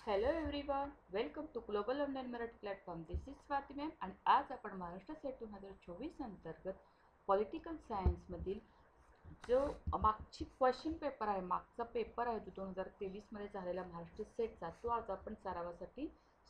Hello everyone, welcome to global online Marathi platform. This is Swati ma'am आणि आज आपण Maharashtra set 2024 अंतर्गत पॉलिटिकल सायन्समधील जो मागची क्वेश्चन पेपर आहे, मागचा पेपर आहे जो 2023मध्ये झालेला महाराष्ट्र सेटचा, तो आज आपण सरावासाठी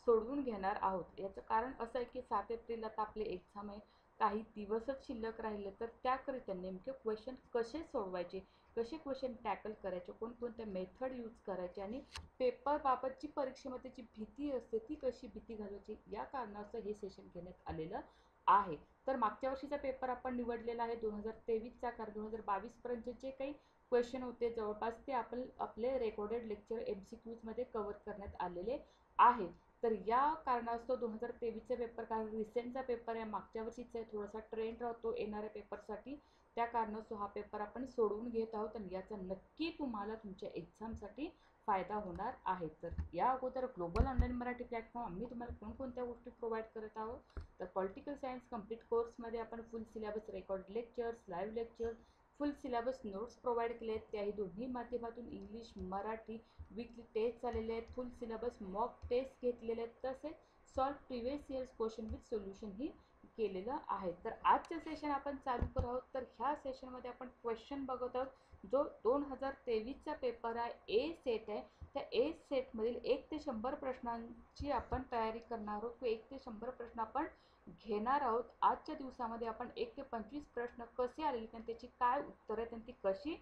सोडवून घेणार आहोत. याचं कारण असं आहे की 7 एप्रिलला आता आपले एक्झाम आहे, काही दिवसच शिल्लक राहिले, तर त्याकरिता नेमके क्वेश्चन कसे सोडवायचे, कसे क्वेश्चन टॅकल करायचे, कोणकोणत्या मेथड यूज करायचे आणि पेपरबाबतची परीक्षेमध्ये जी भीती असते ती कशी भीती घालवायची, या कारणाचं हे सेशन घेण्यात आलेलं आहे. तर मागच्या वर्षीचा पेपर आपण निवडलेला आहे 2023चा, कारण 2022 पर्यंत जे काही क्वेश्चन होते जवळपास ते आपण आपले रेकॉर्डेड लेक्चर MCQजमध्ये कव्हर करण्यात आलेले आहे. तर या कारणास्तव 2023चा पेपर, कारण रिसेंटचा पेपर आहे, मागच्या वर्षीचा आहे, थोडासा ट्रेंड राहतो येणाऱ्या पेपरसाठी, त्या कारणास्तव हा पेपर आपण सोडवून घेत आहोत आणि याचा नक्की तुम्हाला तुमच्या एक्झामसाठी फायदा होणार आहे. तर या अगोदर ग्लोबल ऑनलाईन मराठी प्लॅटफॉर्म आम्ही तुम्हाला कोणकोणत्या गोष्टी प्रोव्हाइड करत आहोत, तर पॉलिटिकल सायन्स कंप्लीट कोर्समध्ये आपण फुल syllabus record lectures, live lectures, फुल सिलेबस नोट्स प्रोव्हाइड केले आहेत. त्याही दोन्ही माध्यमातून इंग्लिश, मराठी वीकली टेस्ट झालेले आहेत, फुल सिलेबस मॉक टेस्ट घेतलेले आहेत, तसेच solve previous years question with सोल्युशनही केलेलं आहे. तर आजचं सेशन आपण चालू करत आहोत. तर ह्या सेशनमध्ये आपण क्वेश्चन बघत आहोत जो 2023चा पेपर आहे, ए सेट आहे. त्या ए सेटमधील 1 ते 100 प्रश्नांची आपण तयारी करणार आहोत, किंवा 1 ते 100 प्रश्न आपण घेणार आहोत. आजच्या दिवसामध्ये आपण 1 ते 25 प्रश्न कसे आलेले आणि त्याची काय उत्तरं आहेत आणि ती कशी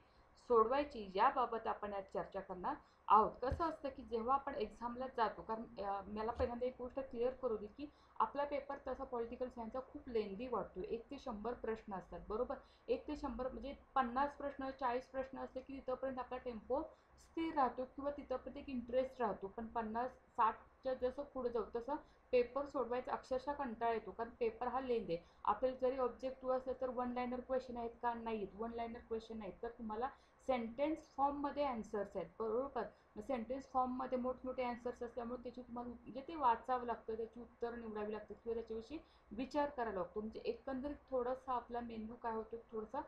सोडवायची याबाबत आपण आज चर्चा करणार आहोत. कसं असतं की जेव्हा आपण एक्झामला जातो, कारण मला पहिल्यांदा एक गोष्ट क्लिअर करू दे की आपला पेपर तसा पॉलिटिकल सायन्सचा खूप लेंदी वाटतो. 1 ते 100 प्रश्न असतात, बरोबर. 1 ते 100 म्हणजे 50 प्रश्न, 40 प्रश्न असले की तिथंपर्यंत आपला टेम्पो स्थिर राहतो किंवा तिथंपर्यंत एक इंटरेस्ट राहतो. पण 50-60च्या जसं पुढे जाऊ तसं पेपर सोडवायचा अक्षरशः कंटाळा येतो, कारण पेपर हा लेंदी आहे. आपल्याला जरी ऑब्जेक्टिव्ह असलं तर वन लाईनर क्वेश्चन आहेत का, नाही आहेत. वन लाईनर क्वेश्चन नाहीत, तर तुम्हाला सेंटेन्स फॉर्ममध्ये आन्सर्स आहेत, बरोबर. मग सेंटेन्स फॉर्ममध्ये मोठमोठे आन्सर्स असल्यामुळे त्याची तुम्हाला म्हणजे ते वाचावं लागतं, त्याची उत्तरं निवडावी लागतात किंवा त्याच्याविषयी विचार करायला लागतो. म्हणजे एकंदरीत थोडासा आपला मेंदू काय होतो, थोडासा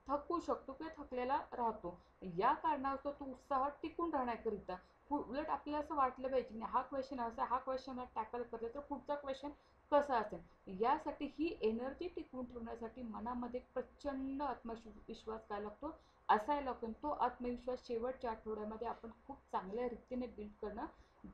थकू शकतो किंवा थकलेला राहतो. या कारणास्तव तो उत्साह टिकून राहण्याकरिता उलट आपल्याला असं वाटलं पाहिजे की हा क्वेश्चन असा, हा क्वेश्चन टॅकल करते तर पुढचा क्वेश्चन कसा असेल. यासाठी ही एनर्जी टिकवून ठेवण्यासाठी मनामध्ये प्रचंड आत्मविश्वास काय लागतो, असायला लागतो. तो आत्मविश्वास शेवटच्या आठवड्यामध्ये आपण खूप चांगल्या रीतीने बिल्ड करणं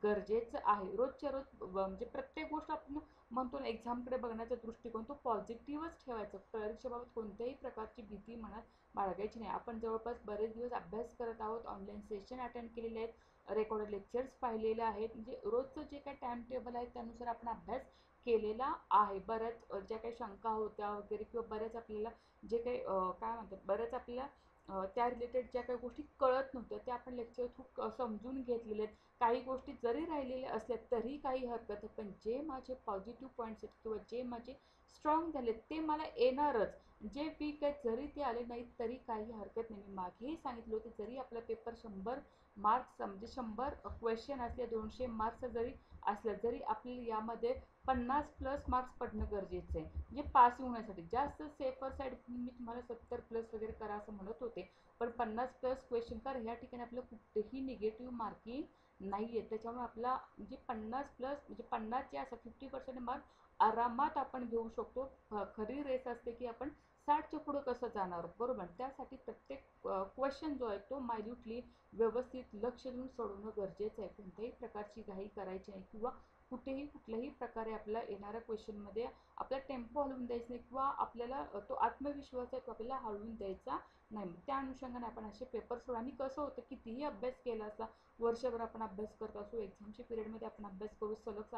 गरजेचं आहे. रोजच्या रोज म्हणजे प्रत्येक गोष्ट आपण म्हणतो ना, एक्झामकडे बघण्याचा दृष्टिकोन तो पॉझिटिव्हच ठेवायचा. परीक्षेबाबत कोणत्याही प्रकारची भीती मनात बाळगायची नाही. आपण जवळपास बरेच दिवस अभ्यास करत आहोत, ऑनलाईन सेशन अटेंड केलेले आहेत, रेकॉर्डेड लेक्चर्स पाहिलेले आहेत. म्हणजे रोजचं जे काही टाइम टेबल आहे त्यानुसार आपण अभ्यास केलेला आहे. बऱ्याच ज्या काही शंका होत्या वगैरे किंवा बऱ्याच आपल्याला जे काही काय म्हणतात, बऱ्याच आपल्याला त्या रिलेटेड ज्या काही गोष्टी कळत नव्हत्या त्या आपण लेक्चर थ्रू समजून घेतलेले आहेत. काही गोष्टी जरी राहिलेल्या असल्या तरी काही हरकत नाही, पण जे माझे पॉझिटिव्ह पॉईंट्स आहेत किंवा जे माझे स्ट्रॉंग झाले ते मला येणारच. जे वीक आहेत जरी ते आले नाहीत तरी काही हरकत नाही. मी मागेही सांगितलं होतं, जरी आपला पेपर 100 मार्क्स म्हणजे 100 क्वेश्चन असले, 200 मार्क्स जरी असल्या, जरी आपल्याला यामध्ये 50+ मार्क्स पडणं गरजेचं आहे, म्हणजे पास होण्यासाठी. जास्त सेफर साईड मी तुम्हाला 70+ वगैरे करा असं म्हणत होते, पण 50+ क्वेश्चन, कारण ह्या ठिकाणी आपलं कुठेही निगेटिव्ह मार्किंग नाही आहे. त्याच्यामुळे आपला म्हणजे 50+ म्हणजे 50 असं 50% मार्क आरामात आपण घेऊ शकतो. खरी रेस असते की आपण 60च्या पुढं कसं जाणार, बरोबर. त्यासाठी प्रत्येक क्वेश्चन जो आहे तो मायन्यूटली व्यवस्थित लक्ष देऊन सोडवणं गरजेचं आहे. कोणत्याही प्रकारची घाई करायची नाही किंवा कुठल्याही प्रकारे आपल्याला येणाऱ्या क्वेश्चनमध्ये आपला टेम्पो हलवून द्यायचा नाही किंवा आपल्याला तो आत्मविश्वास आहे तो आपल्याला हलवून द्यायचा नाही. त्या अनुषंगाने आपण असे पेपर सोडू. आणि कसं होतं, कितीही अभ्यास केला असला, वर्षभर आपण अभ्यास करत असू, एक्झामच्या पिरियडमध्ये आपण अभ्यास करू, सलग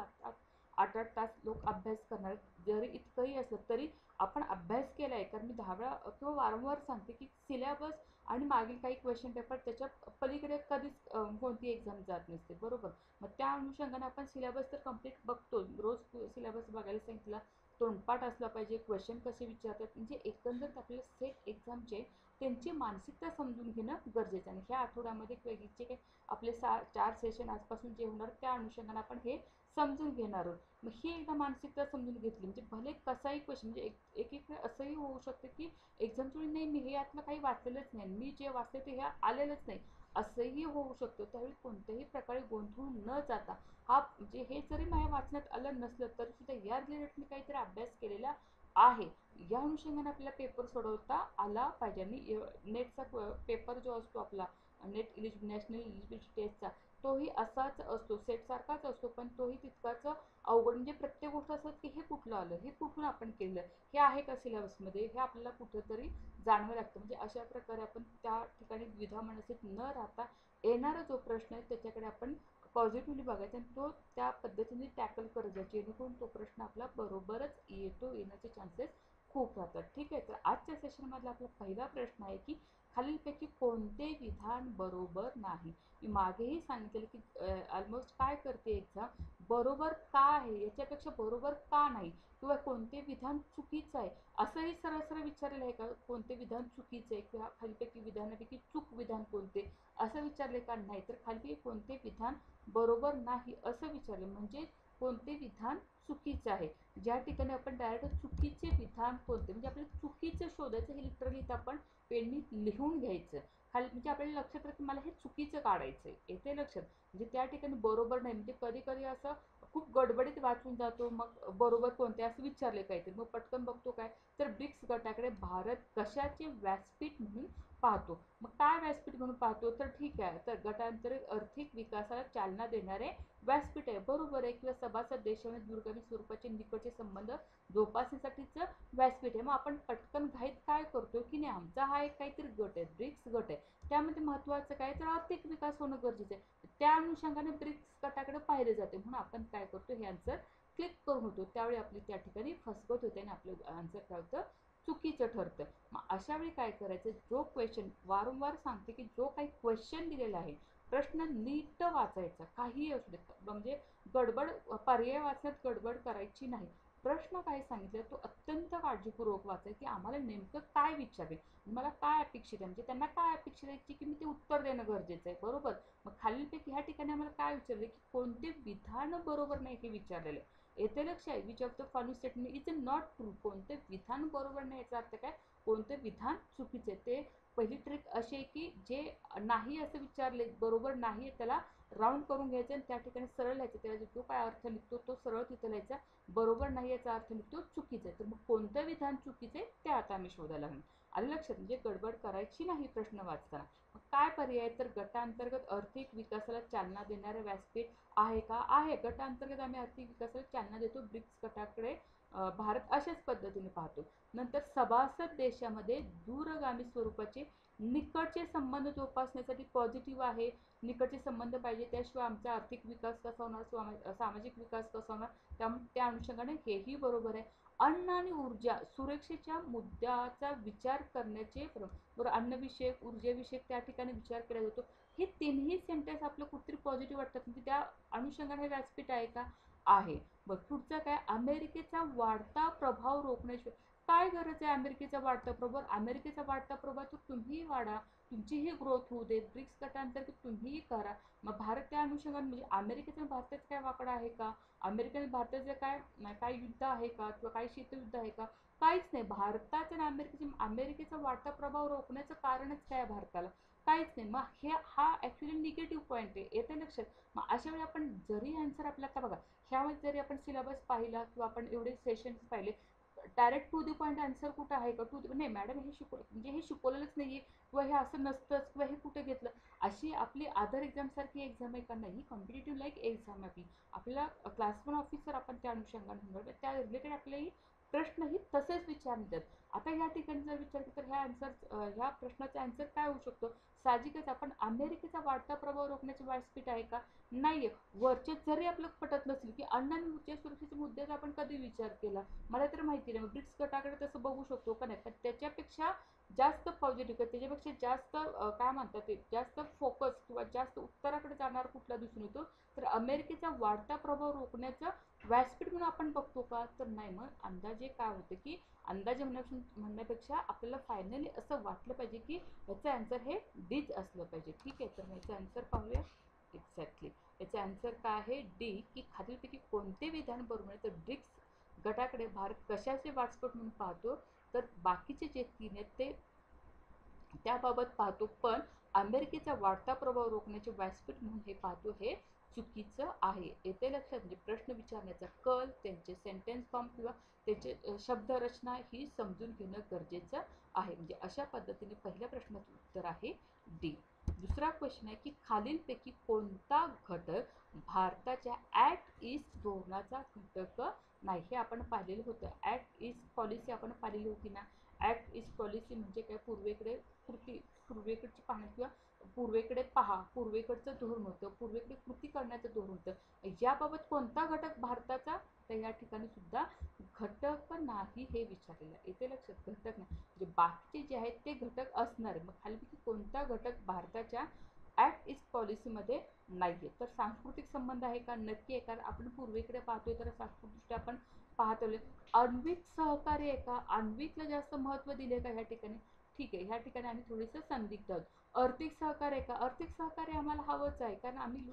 8-8 तास लोक अभ्यास करणार. जरी इतकंही असलं तरी आपण अभ्यास केला आहे, कारण मी 10 वेळा किंवा वारंवार सांगते की सिलेबस आणि मागील काही क्वेश्चन पेपर त्याच्या पलीकडे कधीच कोणती एक्झाम जात नसते, बरोबर. मग त्या अनुषंगाने आपण सिलेबस तर कंप्लीट बघतो, रोज सिलेबस बघायला सांगितला, तोंडपाठ असला पाहिजे, क्वेश्चन कसे विचारतात, म्हणजे एकंदरीत आपल्याला सेट एक्झामचे त्यांची मानसिकता समजून घेणं गरजेचं आहे. आणि ह्या आठवड्यामध्ये किंवा जे काही आपले 4 सेशन आजपासून जे होणार त्या अनुषंगाने आपण हे समजून घेणार आहोत. मग ही एकदा मानसिकता समजून घेतली म्हणजे भले कसाही क्वेश्चन, म्हणजे एक एक असंही होऊ शकतं की एक्झामच्या वेळी नाही मी हे यातलं काही वाचलेलंच नाही, मी जे वाचले ते हे आलेलंच नाही, असंही होऊ शकतं. त्यावेळी कोणत्याही प्रकारे गोंधळून न जाता हा म्हणजे हे जरी माझ्या वाचण्यात आलं नसलं तरी सुद्धा या रिलेटेड मी काहीतरी अभ्यास केलेला आहे, या अनुषंगाने आपल्याला पेपर सोडवता आला पाहिजे. आणि नेटचा पेपर जो असतो आपला नेट नॅशनल एलिजिबिलिटी टेस्टचा, तोही असाच असतो, सेटसारखाच असतो, पण तोही तितकाच अवघड. म्हणजे प्रत्येक गोष्ट असं की हे कुठलं आलं, हे कुठून आपण केलं, हे आहे का सिलेबसमध्ये, हे आपल्याला कुठंतरी जाणवं लागतं. म्हणजे अशा प्रकारे आपण त्या ठिकाणी द्विधा मनस्थित न राहता येणारा जो प्रश्न आहे त्याच्याकडे आपण पॉझिटिव्हली बघायचा आणि तो त्या पद्धतीने टॅकल करत जायचा, जेणेकरून तो प्रश्न आपला बरोबरच येण्याचे चान्सेस खूप राहतात. ठीक आहे, तर आजच्या सेशनमधला आपला पहिला प्रश्न आहे की खालीलपैकी कोणते विधान बरोबर नाही. मी मागेही सांगितलेलं की ऑलमोस्ट काय करते एक्झाम, बरोबर का आहे याच्यापेक्षा बरोबर का नाही किंवा कोणते विधान चुकीचं आहे असंही सरळ सरळ विचारलेलं आहे का, कोणते विधान चुकीचे आहे किंवा खालीपैकी विधानापैकी चूक विधान कोणते असं विचारले का, नाही तर खाली कोणते विधान बरोबर नाही असं विचारले म्हणजे कोणते विधान चुकीचे आहे. ज्या ठिकाणी आपण डायरेक्ट चुकीचे विधान कोणते म्हणजे आपल्याला चुकीचं शोधायचं, हे लिटरली आपण पेननी लिहून घ्यायचं खाली, म्हणजे आपल्याला लक्षात राहतं मला हे चुकीचं काढायचंय, येते लक्षात. म्हणजे त्या ठिकाणी बरोबर नाही, म्हणजे कधी कधी असं खूप गडबडीत वाचून जातो, मग बरोबर कोणते असं विचारले काहीतरी, मग पटकन बघतो काय तर ब्रिक्स गटाकडे भारत कशाचे व्यासपीठ म्हणून पाहतो. मग काय व्यासपीठ म्हणून पाहतो तर ठीक आहे, तर गटांतर्गत आर्थिक विकासाला चालना देणारे व्यासपीठ आहे, बरोबर आहे, किंवा सभासद देशामध्ये दूरगामी स्वरूपाचे निकटचे संबंध जोपासण्यासाठीच व्यासपीठ आहे. मग आपण पटकन घाईत काय करतो की नाही, आमचा हा एक काहीतरी गट आहे, ब्रिक्स गट आहे, त्यामध्ये महत्वाचं काय तर आर्थिक विकास होणं गरजेचं आहे, त्या अनुषंगाने ब्रिक्स गटाकडे पाहिले जाते, म्हणून आपण काय करतो हे आन्सर क्लिक करून होतो. त्यावेळी आपली त्या ठिकाणी फसगत होते आणि आपलं आन्सर काय होतं चुकीचं ठरतं. मग अशा वेळी काय करायचं, जो क्वेश्चन वारंवार सांगते की जो काही क्वेश्चन दिलेला आहे प्रश्न नीट वाचायचा, काहीही असू दे, म्हणजे गडबड पर्याय वाचण्यात गडबड करायची नाही. प्रश्न काय सांगितलं तो अत्यंत काळजीपूर्वक वाचाय की आम्हाला नेमकं काय विचारेल, मला काय अपेक्षित आहे, म्हणजे त्यांना काय अपेक्षित आहे की मी ते उत्तर देणं गरजेचं आहे, बरोबर. मग खालीलपैकी ह्या ठिकाणी आम्हाला काय विचारले की कोणते विधान बरोबर नाही हे विचारलेलं आहे. येथे लक्ष आहे which of the following statement is not true, कोणते विधान बरोबर नाही याचा अर्थ काय कोणते विधान चुकीचे. ते पहिली ट्रिक अशी आहे की जे नाही असं विचारले बरोबर नाही त्याला राऊंड करून घ्यायचं आणि त्या ठिकाणी सरळ लिहायचं, त्याला जो काय अर्थ निघतो तो सरळ तिथं लिहायचा, बरोबर नाही याचा अर्थ निघतो चुकीचं आहे. तर मग कोणतं विधान चुकीचं आहे ते आता आम्ही शोधायला हवं. आलं लक्षात, म्हणजे गडबड करायची नाही प्रश्न वाचताना. मग काय पर्याय तर गटांतर्गत आर्थिक विकासाला चालना देणारे व्यासपीठ आहे का, आहे, गटांतर्गत आम्ही आर्थिक विकासाला चालना देतो, ब्रिक्स गटाकडे भारत अशाच पद्धतीने पाहतो. नंतर सभासद देशामध्ये दूरगामी स्वरूपाचे निकटचे संबंध जोपासण्यासाठी पॉझिटिव्ह आहे, निकटचे संबंध पाहिजे, त्याशिवाय आमचा आर्थिक विकास कसा होणार, सामाजिक विकास कसा होणार, त्या अनुषंगाने हेही बरोबर आहे. अन्न आणि ऊर्जा सुरक्षेच्या मुद्द्याचा विचार करण्याचे बरोबर, अन्नविषयक ऊर्जेविषयक त्या ठिकाणी विचार केला जातो. हे तिन्ही सेंटेन्स आपलं कुठेतरी पॉझिटिव्ह वाटतात, म्हणजे त्या अनुषंगाने व्यासपीठ आहे का, आहे. बघ पुढचं काय, अमेरिकेचा वाढता प्रभाव रोखण्याची काय गरज आहे, अमेरिकेचा वाढता प्रभाव, अमेरिकेचा वाढता प्रभाव तर तुम्हीही वाढा, तुमचीही ग्रोथ होऊ दे, ब्रिक्स गटांतर्गत तुम्हीही करा. मग भारत त्या अनुषंगाने म्हणजे अमेरिकेचं भारतात काय वाकडा आहे का, अमेरिकेने भारताचं काय युद्ध आहे का किंवा काही शीतयुद्ध आहे का, काहीच नाही. भारताचं आणि अमेरिकेचा वाढता प्रभाव रोखण्याचं कारणच काय भारताला, काहीच नाही. मग हा ऍक्च्युली निगेटिव्ह पॉईंट आहे, येते लक्षात. मग अशा वेळी आपण जरी आन्सर आपल्याला बघा ह्यामध्ये जरी आपण सिलेबस पाहिला किंवा आपण एवढे सेशन्स पाहिले, direct to the point answer कुठं आहे का, नाही मॅडम हे शिकवलं म्हणजे हे शिकवलेलंच नाहीये किंवा हे असं नसतंच किंवा हे कुठे घेतलं, अशी आपली अदर एक्झाम सारखी एक्झाम आहे का, नाही, कॉम्पिटेटिव्ह लाईक एक्झाम आहे आपल्याला क्लास 1 ऑफिसर आपण त्या अनुषंगाने त्या रिलेटेड आपल्याही प्रश्नही तसेच विचारतात. आता ह्या ठिकाणी जर विचार केला तर ह्या प्रश्नाचा आन्सर काय होऊ शकतो, साहजिकच आपण अमेरिकेचा वाढता प्रभाव रोखण्याचे व्यासपीठ आहे का, नाहीये. वरचे जरी आपल्याला पटत नसेल की अन्न आणि ऊर्जा सुरक्षेच्या मुद्द्याचा आपण कधी विचार केला, मला तर माहिती नाही. ब्रिक्स गटाकडे तसं बघू शकतो का नाही, पण त्याच्यापेक्षा जास्त पॉझिटिव्ह, त्याच्यापेक्षा जास्त काय म्हणतात ते जास्त फोकस किंवा जास्त उत्तराकडे जाणार कुठला दिसून येतो तर अमेरिकेचा वाढता प्रभाव रोखण्याचं व्यासपीठ म्हणून आपण बघतो का, तर नाही. मग अंदाजे काय होतं की अंदाजे म्हणण्यापेक्षा आपल्याला फायनली असं वाटलं पाहिजे की याचं आन्सर हे डीच असलं पाहिजे. ठीक आहे, तर याचं आन्सर पाहूया. एक्झॅक्टली याचं आन्सर काय आहे, डी, की खालीलपैकी कोणते विधान बरोबर आहे तर ब्रिक्स गटाकडे भारत कशाचे व्यासपीठ म्हणून पाहतो तर बाकीचे जे 3 आहेत ते त्याबाबत पाहतो, पण अमेरिकेचा वाढता प्रभाव रोखण्याचे व्यासपीठ म्हणून हे पाहतो हे चुकीचं आहे. येते लक्षात. म्हणजे प्रश्न विचारण्याचा कल, त्यांचे सेंटेन्स फॉर्म किंवा त्याचे शब्दरचना ही समजून घेणं गरजेचं आहे. म्हणजे अशा पद्धतीने पहिल्या प्रश्नाचं उत्तर आहे डी. दुसरा क्वेश्चन आहे की खालीलपैकी कोणता घटक भारताच्या ॲक्ट ईस्ट धोरणाचा घटक नाही. हे आपण पाहिलेलं होतं. ॲक्ट ईस्ट पॉलिसी आपण पाहिलेली होती ना. ॲक्ट ईस्ट पॉलिसी म्हणजे काय, पूर्वेकडची पाहणी किंवा पूर्वेकडे पहा, पूर्वेकडचं धोरण होतं, पूर्वेकडे कृती करण्याचं धोरण होतं. याबाबत कोणता घटक भारताचा, तर या ठिकाणी सुद्धा घटक नाही हे विचारलेलं आहे. येते लक्षात. घटक नाही म्हणजे बाकीचे जे आहेत ते घटक असणार. मग खालीपैकी कोणता घटक भारताच्या ॲक्ट ईस्ट पॉलिसीमध्ये नाहीये. तर सांस्कृतिक संबंध आहे का, नक्की आहे. कारण आपण पूर्वेकडे पाहतोय तर सांस्कृतिकदृष्ट्या आपण पाहतोय. आण्विक सहकार्य आहे का, आण्विकला जास्त महत्त्व दिले का ह्या ठिकाणी, ठीक आहे. ह्या ठिकाणी आम्ही थोडेसे संदिग्ध आहोत. आर्थिक सहकार्य आहे का, आर्थिक सहकार्य आम्हाला हवंच आहे. कारण आम्ही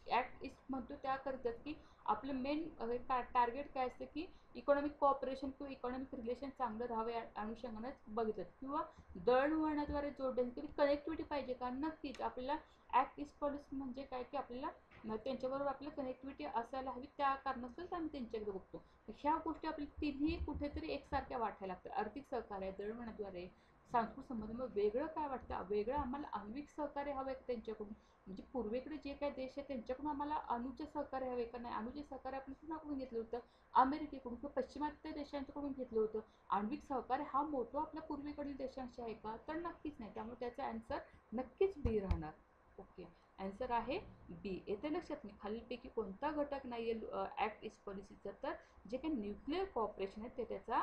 ॲक्ट ईस्ट म्हणतो त्याकरिताच की आपलं मेन टार्गेट काय असतं की इकॉनॉमिक कोऑपरेशन किंवा इकॉनॉमिक रिलेशन चांगलं राहावे या अनुषंगानेच बघितलं. किंवा दळणवळणाद्वारे जोडण्याची कनेक्टिव्हिटी पाहिजे का, नक्कीच. आपल्याला ॲक्ट ईस्ट पॉलिसी म्हणजे काय की आपल्याला त्यांच्याबरोबर आपलं कनेक्टिव्हिटी असायला हवी, त्या कारणास्तच आम्ही त्यांच्याकडे बघतो. ह्या गोष्टी आपल्याला तिन्ही कुठेतरी एकसारख्या वाटायला लागतात. आर्थिक सहकार्य, दळणवळणाद्वारे, सांस्कृतिक संबंध. मग वेगळं काय वाटतं, वेगळं आम्हाला आण्विक सहकार्य हवं आहे त्यांच्याकडून. म्हणजे पूर्वेकडे जे काही देश आहे त्यांच्याकडून आम्हाला अणुचे सहकार्य हवे का, नाही. अणुचे सहकार्य आपण कुणाकडून घेतलं होतं, अमेरिकेकडून किंवा पश्चिमात्य देशांकडून घेतलं होतं. आण्विक सहकार्य हा मोठा आपल्या पूर्वेकडील देशांशी आहे का, तर नक्कीच नाही. त्यामुळे त्याचा आन्सर नक्कीच बी राहणार. ओके, आन्सर आहे बी. येते लक्षात नाही. खालीलपैकी कोणता घटक नाहीये ॲक्ट ईस्ट पॉलिसीचा, तर जे काही न्यूक्लिअर कॉपरेशन आहे ते त्याचा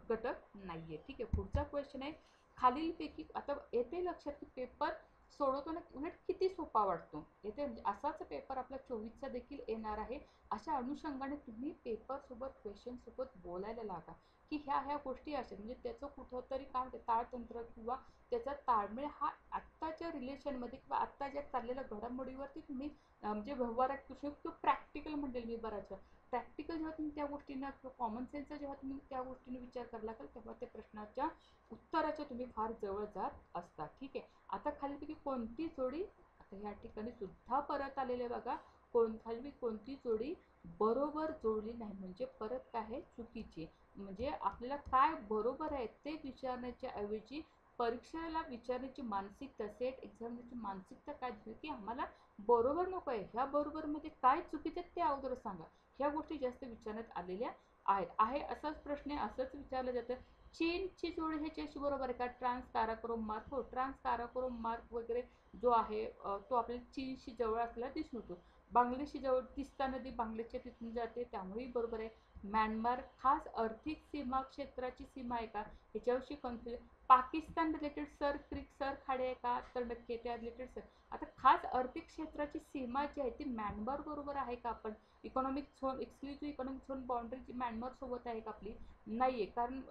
घटक नाहीये. ठीक आहे. पुढचा क्वेश्चन आहे खालीलपैकी, आता येते लक्षात की पेपर सोडवताना उलट किती सोपा वाटतो. येते म्हणजे असाच पेपर आपला 24चा देखील येणार आहे. अशा अनुषंगाने तुम्ही पेपर सोबत, क्वेश्चन सोबत बोलायला लागा की ह्या गोष्टी अशा, म्हणजे त्याचं कुठंतरी काय म्हणते ताळतंत्र किंवा त्याचा ताळमेळ हा आत्ताच्या रिलेशनमध्ये किंवा आत्ता ज्या चाललेल्या घडामोडीवरती तुम्ही म्हणजे व्यवहारात किंवा प्रॅक्टिकल म्हणेल मी बराच प्रॅक्टिकल जेव्हा तुम्ही त्या गोष्टींना किंवा कॉमन सेन्सचा जेव्हा तुम्ही त्या गोष्टीने विचार करायला लागेल तेव्हा त्या प्रश्नाच्या उत्तराच्या तुम्ही फार जवळ जात असता. ठीक आहे. आता खालीपैकी कोणती जोडी, आता ह्या ठिकाणी सुद्धा परत आलेले बघा, खालीपैकी कोणती जोडी बरोबर जोडली नाही, म्हणजे परत काय आहे, चुकीची. म्हणजे आपल्याला काय बरोबर आहे ते विचारण्याच्या ऐवजी परीक्षेला विचारण्याची मानसिकता, सेट एक्झामिनेची मानसिकता काय दिली की आम्हाला बरोबर नको आहे, ह्या बरोबर मध्ये काय चुकीचं ते अगोदर सांगा. ह्या गोष्टी जास्त विचारण्यात आलेल्या आहे. असाच प्रश्न असंच विचारलं जातं. चीनची जोडी ह्याच्याशी बरोबर आहे का, ट्रान्स काराकोरम मार्ग. हो, ट्रान्स काराकोरम मार्ग वगैरे जो आहे तो आपल्याला चीनशी जवळ असलेला दिसून येतो. बांगलादेशी जवळ तिस्ता नदी बांगलादेशच्या तिथून जाते, त्यामुळेही बरोबर आहे. म्यानमार खास आर्थिक सीमा क्षेत्राची सीमा आहे का, ह्याच्याविषयी कन्फ्युजन. पाकिस्तान रिलेटेड सर खाडे आहे का, तर नक्की त्या रिलेटेड सर. आता खास आर्थिक क्षेत्राची सीमा जी आहे ती म्यानमार बरोबर आहे का, आपण economic zone, exclusive economic zone boundary जी म्यानमार सोबत आहे का आपली, नाहीये. कारण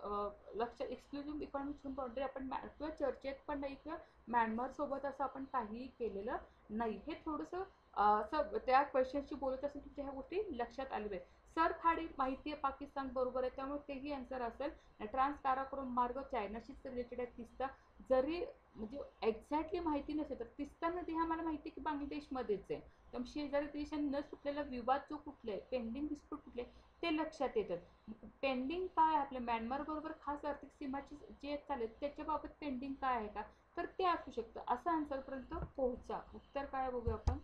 लक्ष एक्सक्लुझिव्ह इकॉनॉमिक झोन बाउंड्री आपण किंवा चर्चेत पण नाही किंवा म्यानमार सोबत असं आपण काहीही केलेलं नाही. हे थोडंसं असं त्या क्वेश्चनशी बोलत असेल तुमच्या ह्या गोष्टी लक्षात आल्या पाहिजे. सर खाडी माहिती आहे पाकिस्तान बरोबर आहे, त्यामुळे तेही आन्सर असेल. ट्रान्स काराकोरम मार्ग चायनाशीच रिलेटेड आहे. तिस्ता जरी म्हणजे एक्झॅक्टली माहिती नसेल तर तिस्ता नदी हा मला माहिती आहे की बांगलादेशमध्येच आहे. त्यामुळे शेजारी देशांनी न सुटलेला विवाद जो कुठले आहे, पेंडिंग डिस्प्यूट कुठले ते लक्षात येतात. पेंडिंग काय आपल्या म्यानमार बरोबर खास आर्थिक सीमाची जे चालेल त्याच्याबाबत पेंडिंग काय आहे का, तर ते असू शकतं. असं आन्सरपर्यंत पोहोचा. उत्तर काय बघूया आपण.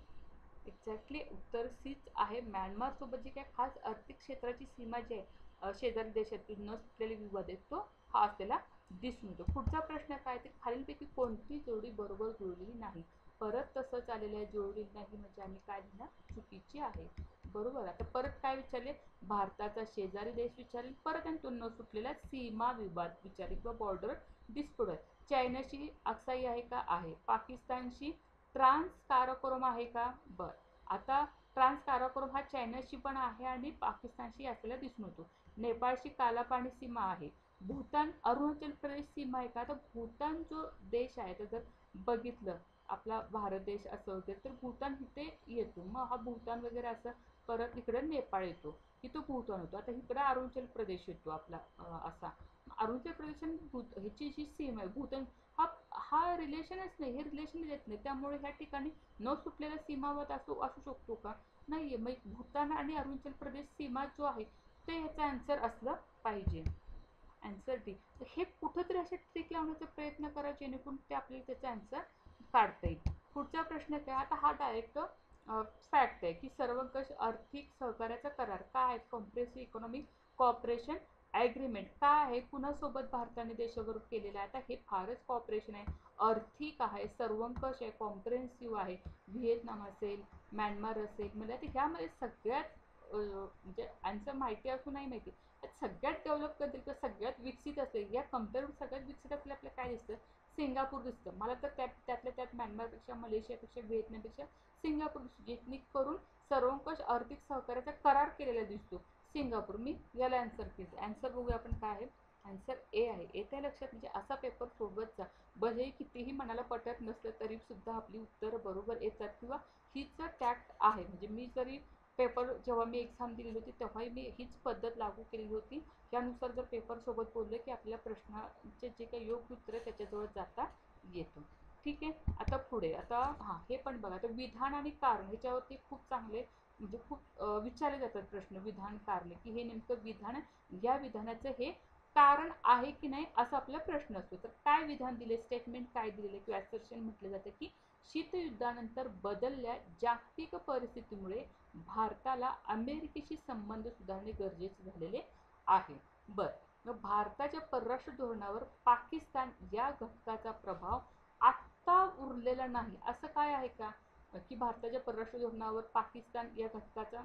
एक्झॅक्टली उत्तर सीच आहे. म्यानमार सोबत जी काही खास आर्थिक क्षेत्राची सीमा जी आहे शेजारी देशातील न सुटलेले विवाद आहेत तो हा असलेला दिसून येतो. पुढचा प्रश्न काय, ते खालीलपैकी कोणती जोडी बरोबर जुळलेली नाही. परत तसंच आलेलं आहे, जोडली नाही म्हणजे आम्ही काय लिहिणार, चुकीची आहे. बरोबर. आता परत काय विचारले, भारताचा शेजारी देश विचारेल, परत आणि तो न सुटलेला सीमा विवाद विचारेल किंवा बॉर्डर डिस्प्यूट आहे. चायनाशी अक्साई आहे का, आहे. पाकिस्तानशी ट्रान्स काराकोरम आहे का, बर. आता ट्रान्स काराकोरम हा चायनाशी पण आहे आणि पाकिस्तानशी असलेला दिसून येतो. नेपाळशी कालापाणी सीमा आहे. भूतान अरुणाचल प्रदेश सीमा आहे का, तर भूतान जो देश आहे तर जर बघितलं आपला भारत देश असं वगैरे तर भूतान इथे येतो. मग हा भूतान वगैरे असं परत इकडे नेपाळ येतो, की तो भूतान होतो. आता इकडे अरुणाचल प्रदेश येतो आपला असा. अरुणाचल प्रदेश आणि ह्याची जी सीमा आहे भूतान, हा हा रिलेशनच नाही, हे रिलेशन येत नाही. त्यामुळे ह्या ठिकाणी न सुटलेला सीमावाद असू शकतो का? नाहीये. मग भूतान आणि अरुणाचल प्रदेश सीमा जो आहे ते याचा आन्सर असलं पाहिजे. Answer D. हे कुठंतरी असे ट्रिक लावण्याचा प्रयत्न करा जेणेकरून ते आपल्याला त्याचा आन्सर काढता येईल. पुढचा प्रश्न काय? आता हा डायरेक्ट फॅक्ट आहे की सर्वंकष आर्थिक सहकार्याचा करार काय आहे? कॉम्प्रेसिव्ह इकॉनॉमिक कॉपरेशन ॲग्रीमेंट काय आहे? कुणासोबत भारताने देशाबरोबर केलेलं आहे? आता हे फारच कॉपरेशन आहे, आर्थिक आहे, सर्वंकष आहे, कॉम्प्रेन्सिव्ह आहे. व्हिएतनाम असेल, म्यानमार असेल, म्हणजे आता ह्यामध्ये सगळ्यात म्हणजे आन्सर माहिती असू नाही माहिती, सगळ्यात डेव्हलप कंट्री किंवा सगळ्यात विकसित असेल या कम्पेअर सगळ्यात विकसित असलेलं आपल्याला काय दिसतं? सिंगापूर दिसतं. मला तर त्यातल्या त्यात म्यानमारपेक्षा, मलेशियापेक्षा, व्हिएतनामपेक्षा सिंगापूर जेणेकरून सर्वंकष आर्थिक सहकार्याचा करार केलेला दिसतो सिंगापूर. मी याला आन्सर केलं. आन्सर बघूया आपण काय आहे. आन्सर ए आहे. येत्या लक्षात म्हणजे असा पेपर सोडवत जा, भले कितीही मनाला पटत नसलं तरी सुद्धा आपली उत्तरं बरोबर येतात किंवा हीच टॅक्ट आहे. म्हणजे मी जरी पेपर जेव्हा मी एक्झाम दिलेली होती तेव्हाही मी हीच पद्धत लागू केलेली होती. त्यानुसार जर पेपर सोबत बोलले की आपल्या प्रश्नाचे जे काही योग्य उत्तर आहे त्याच्याजवळ जाता येतं. ठीक आहे. आता पुढे आता हे पण बघा. तर विधान आणि कारण ह्याच्यावरती खूप चांगले म्हणजे खूप विचारले जातात प्रश्न. विधान कारणे की हे नेमकं विधान, या विधानाचं हे कारण आहे की नाही असा आपला प्रश्न असतो. तर काय विधान दिले, स्टेटमेंट काय दिलेले किंवा ॲसर्शन म्हटलं जातं की शीतयुद्धानंतर बदलल्या जागतिक परिस्थितीमुळे भारताला अमेरिकेशी संबंध सुधारणे गरजेचे झालेले आहे. बरं, मग भारताच्या परराष्ट्र धोरणावर पाकिस्तान या घटकाचा प्रभाव आत्ता उरलेला नाही असं काय आहे का? की भारताच्या परराष्ट्र धोरणावर पाकिस्तान या घटकाचा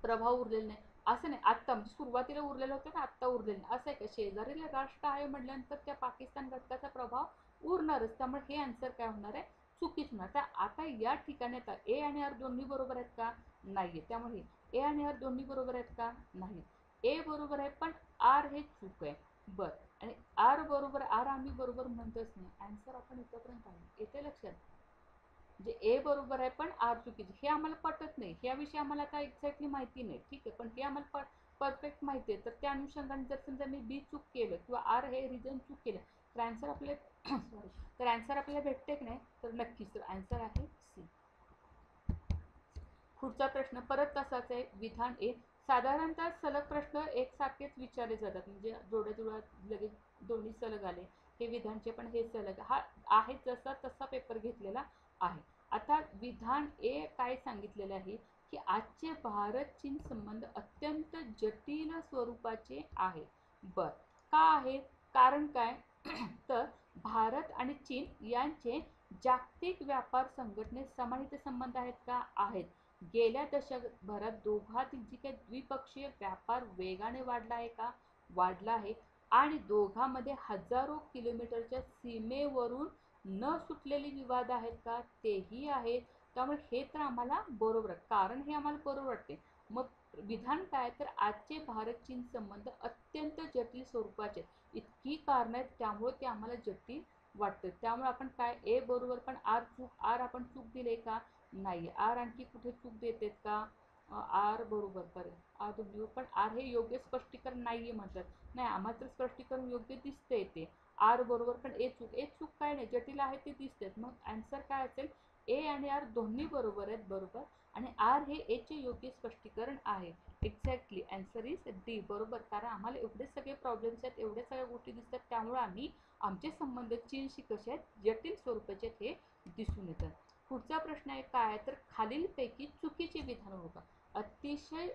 प्रभाव उरलेला नाही असं नाही. आत्ता म्हणजे सुरुवातीला उरलेलं होतं ना, आत्ता उरलेलं नाही असं आहे का? शेजारील राष्ट्र आहे म्हटल्यानंतर त्या पाकिस्तान घटकाचा प्रभाव उरणारच. त्यामुळे हे आन्सर काय होणार आहे? चुकीच होणार. तर आता या ठिकाणी आता ए आणि आर दोन्ही बरोबर आहेत का? नाहीये. त्यामुळे ए आणि आर दोन्ही बरोबर आहेत का? नाही. ए बरोबर आहे पण आर हे चूक आहे. बर, आणि आर बरोबर, आर आम्ही बरोबर म्हणतच नाही. आन्सर आपण इथपर्यंत आलो. येते लक्षात? म्हणजे ए बरोबर आहे पण आर चुकीचे, हे आम्हाला पटत नाही. ह्याविषयी आम्हाला आता एक्झॅक्टली माहिती नाही. ठीक आहे, पण हे आम्हाला परफेक्ट माहिती आहे. तर त्या अनुषंगाने जर समजा मी बी चूक केलं किंवा आर हे रिझन चूक केलं तर आन्सर आपल्याला सॉरी, तर आन्सर आपल्याला भेटते की नाही? तर नक्कीच. तर आन्सर आहे सी. पुढचा प्रश्न परत तसाच आहे. विधान ए. साधारणतः सलग प्रश्न एकसारखेच विचारले जातात, म्हणजे जोड्या जोड्यात लगेच दोन्ही सलग आले. हे विधानचे पण हे सलग हा आहे, जसा तसा पेपर घेतलेला आहे. आता विधान ए काय सांगितलेलं आहे की आजचे भारत चीन संबंध अत्यंत जटिल स्वरूपाचे आहे. बर, का आहे? कारण काय? तर भारत आणि चीन यांचे जागतिक व्यापार संघटनेत समाहित संबंध आहेत का? आहेत. गेल्या दशकभरात दोघांतील जी काही द्विपक्षीय व्यापार वेगाने वाढला आहे का? वाढला आहे. आणि दोघांमध्ये हजारो किलोमीटरच्या सीमेवरून न सुटलेली विवाद आहेत का? तेही आहेत. त्यामुळे हे तर आम्हाला बरोबर आहे, कारण हे आम्हाला बरोबर वाटते. मग विधान काय? तर आजचे भारत चीन संबंध अत्यंत जटिल स्वरूपाचे, इतकी कारण आहेत त्यामुळे ते आम्हाला जटिल वाटतं. त्यामुळे आपण काय? ए बरोबर पण आर चूक. आर आपण चूक दिले का? नाही. आर आणखी कुठे चूक देतेत का? आर बरोबर करेल. आर दोन्ही पण आर हे योग्य स्पष्टीकरण नाहीये म्हणतात. नाही, आम्हाला तर स्पष्टीकरण योग्य दिसतंय ते. आर बरोबर पण ए चूक. ए चूक काय नाही, जटिल आहे ते दिसतेत. मग आन्सर काय असेल? ए आणि आर दोन्ही बरोबर आहेत. बरोबर. आणि आर हे ए चे योग्य स्पष्टीकरण आहे. Exactly answer is D. बरोबर, कारण आम्हाला एवढे सगळे प्रॉब्लेम्स आहेत, एवढ्या सगळ्या गोष्टी दिसतात, त्यामुळे आम्ही आमचे संबंध चीनशी कसे आहेत? जटिल स्वरूपाचे हे दिसून येतात. पुढचा प्रश्न आहे काय? तर खालीलपैकी चुकीचे विधान होतं. अतिशय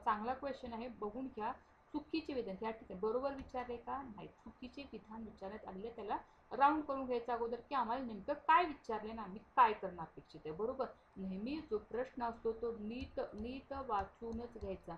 चांगला क्वेश्चन आहे, बघून घ्या. चुकीचे विधान या ठिकाणी बरोबर विचारले का? नाही. चुकीचे विधान विचारण्यात आलेले, त्याला राऊंड करून घ्यायचं अगोदर की आम्हाला नेमकं काय विचारले ना आम्ही काय करणं अपेक्षित आहे. बरोबर, नेहमी जो प्रश्न असतो तो नीट नीट वाचूनच घ्यायचा.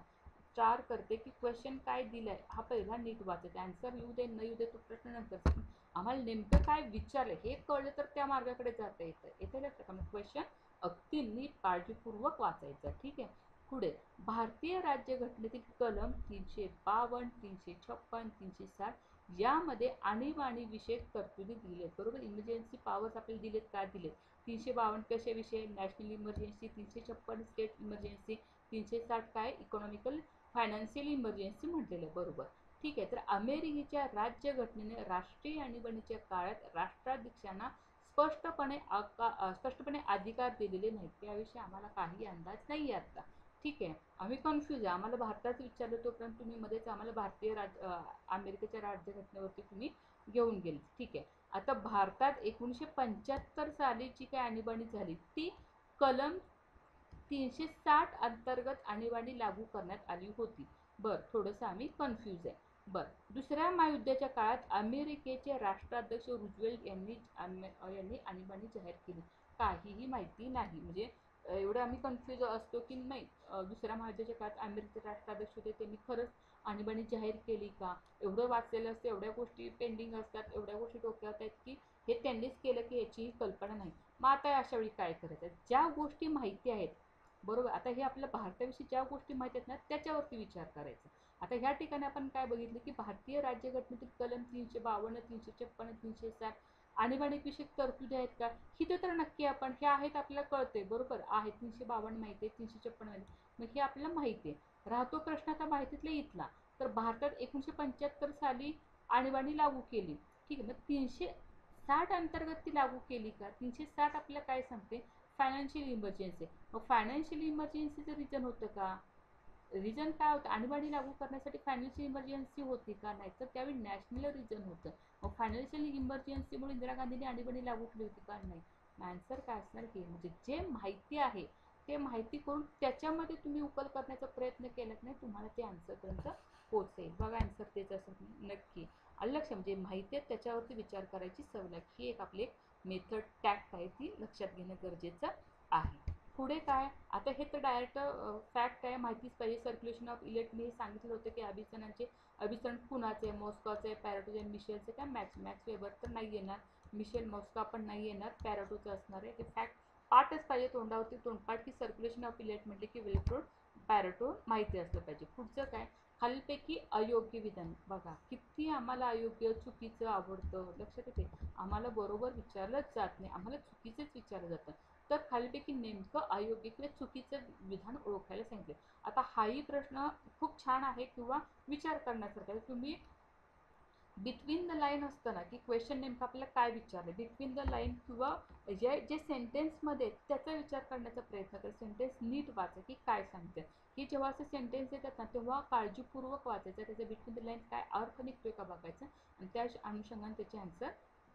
चार करते की क्वेश्चन काय दिलाय हा पहिला नीट वाचायचा. आन्सर येऊ दे न येऊ दे तो प्रश्न नंतर, आम्हाला नेमकं काय विचारलं हे कळलं तर त्या मार्गाकडे जाता येतं. येथे लक्षात क्वेश्चन अगदी नीट काळजीपूर्वक वाचायचं. ठीक आहे. पुढे भारतीय राज्यघटनेतील कलम 352, 356, 360 यामध्ये आणीबाणी विषयक तरतुदी दिलेत. बरोबर, इमर्जन्सी पॉवर्स आपल्याला दिलेत का? दिलेत. 352 कशाविषयी? National emergency. 356 state emergency. 360 काय? इकॉनॉमिकल फायनान्शियल इमर्जन्सी म्हटलेलं. बरोबर. ठीक आहे, तर अमेरिकेच्या राज्यघटनेने राष्ट्रीय आणीबाणीच्या काळात राष्ट्राध्यक्षांना स्पष्टपणे अधिकार दिलेले नाहीत. त्याविषयी आम्हाला काही अंदाज नाही आता. ठीक आहे, आम्ही कन्फ्यूज आहे. आम्हाला भारतात विचारलं तोपर्यंत तुम्ही मध्येच आम्हाला अमेरिकेच्या राज्यघटनेवरती तुम्ही घेऊन गेले. ठीक आहे, आता भारतात 1975 साली जी काही आणीबाणी झाली ती कलम 360 अंतर्गत आणीबाणी लागू करण्यात आली होती. बर, थोडंसं आम्ही कन्फ्यूज आहे. बर, दुसऱ्या महायुद्धाच्या काळात अमेरिकेचे राष्ट्राध्यक्ष रुझवेल्ट यांनी आणीबाणी जाहीर केली. काहीही माहिती नाही. म्हणजे एवढं आम्ही कन्फ्यूज असतो की नाही दुसऱ्या महायुद्धाच्या काळात अमेरिकेचे राष्ट्राध्यक्ष होते, त्यांनी खरंच आणीबाणी जाहीर केली का? एवढं वाचलेलं असतं, एवढ्या गोष्टी पेंडिंग असतात, एवढ्या गोष्टी डोक्यात आहेत की हे त्यांनीच केलं की याचीही कल्पना नाही. मग आता अशा वेळी काय करायचं? ज्या गोष्टी माहिती आहेत, बरोबर, आता हे आपल्या भारताविषयी ज्या गोष्टी माहिती आहेत ना त्याच्यावरती विचार करायचा. आता ह्या ठिकाणी आपण काय बघितलं की भारतीय राज्यघटनेतील कलम 352, 356, 360 आणीबाणी विषयक तरतुदी आहेत का? हिथं तर नक्की आपण हे आहेत, आपल्याला कळते, बरोबर आहे. 352 माहिती आहे, 356 माहिती, मग हे आपल्याला माहिती आहे. राहतो प्रश्न आता माहितीतला इथला. तर भारतात 1975 साली आणीबाणी लागू केली. ठीक आहे, मग 360 अंतर्गत ती लागू केली का? 360 आपल्याला काय सांगते? Financial emergency. मग फायनान्शियल इमर्जन्सीचं रिझन होतं का? रिझन काय होतं? आणीबाणी लागू करण्यासाठी फायनान्शियल इमर्जन्सी होती का? नाही, तर त्यावेळी नॅशनल रिझन होतं. मग फायनान्शियल इमर्जन्सीमुळे इंदिरा गांधींनी आणीबाणी लागू केली होती का? नाही. आन्सर काय असणार की म्हणजे जे माहिती आहे ते माहिती करून त्याच्यामध्ये तुम्ही उकल करण्याचा प्रयत्न केलात नाही, तुम्हाला ते आन्सरपर्यंत पोहोचेल. बघा, आन्सर तेच असं नक्की लक्ष, म्हणजे माहिती आहे त्याच्यावरती विचार करायची सवय. ही एक आपली मेथड टॅक्ट आहे, ती लक्षात घेणं गरजेचं आहे. पुढे काय? आता हे तर डायरेक्ट फॅक्ट आहे, माहितीच पाहिजे. सर्क्युलेशन ऑफ इलेक्ट्रॉन मी सांगितलं होतं की अभिसरण कुणाचे? मॉस्कोचे, पॅराटोचे, मिशेलचे. काय मॅक्स वेबर तर नाही येणार, मिशेल मॉस्को पण नाही येणार, पॅराटोचं असणार आहे. हे फॅक्ट पाठच पाहिजे तोंडावरती, तोंडपाठ की सर्क्युलेशन ऑफ इलेक्ट्रॉन म्हटले की इलेक्ट्रॉन पॅराटो माहिती असलं पाहिजे. पुढचं काय? खालीलपैकी अयोग्य विधान. बघा किती आम्हाला अयोग्य चुकीचं आवडतं, लक्षात येते. आम्हाला बरोबर विचारलंच जात नाही, आम्हाला चुकीचंच विचारलं जातं. तर खालीलपैकी नेमकं अयोग्य किंवा चुकीचं विधान ओळखायला सांगितले. आता हाही प्रश्न खूप छान आहे किंवा विचार करण्यासारखा आहे. तुम्ही बिटवीन द लाईन असतं ना की क्वेश्चन नेमकं आपल्याला काय विचारलं, बिटवीन द लाईन किंवा जे सेंटेन्समध्ये त्याचा विचार करण्याचा प्रयत्न करा. सेंटेन्स नीट वाचा की काय सांगते. की जेव्हा असं सेंटेन्स येतात ना तेव्हा काळजीपूर्वक वाचायचं, त्याचा बिटवीन द लाईन काय अर्थ निघतोय का बघायचं आणि त्या अनुषंगाने त्याचे आन्सर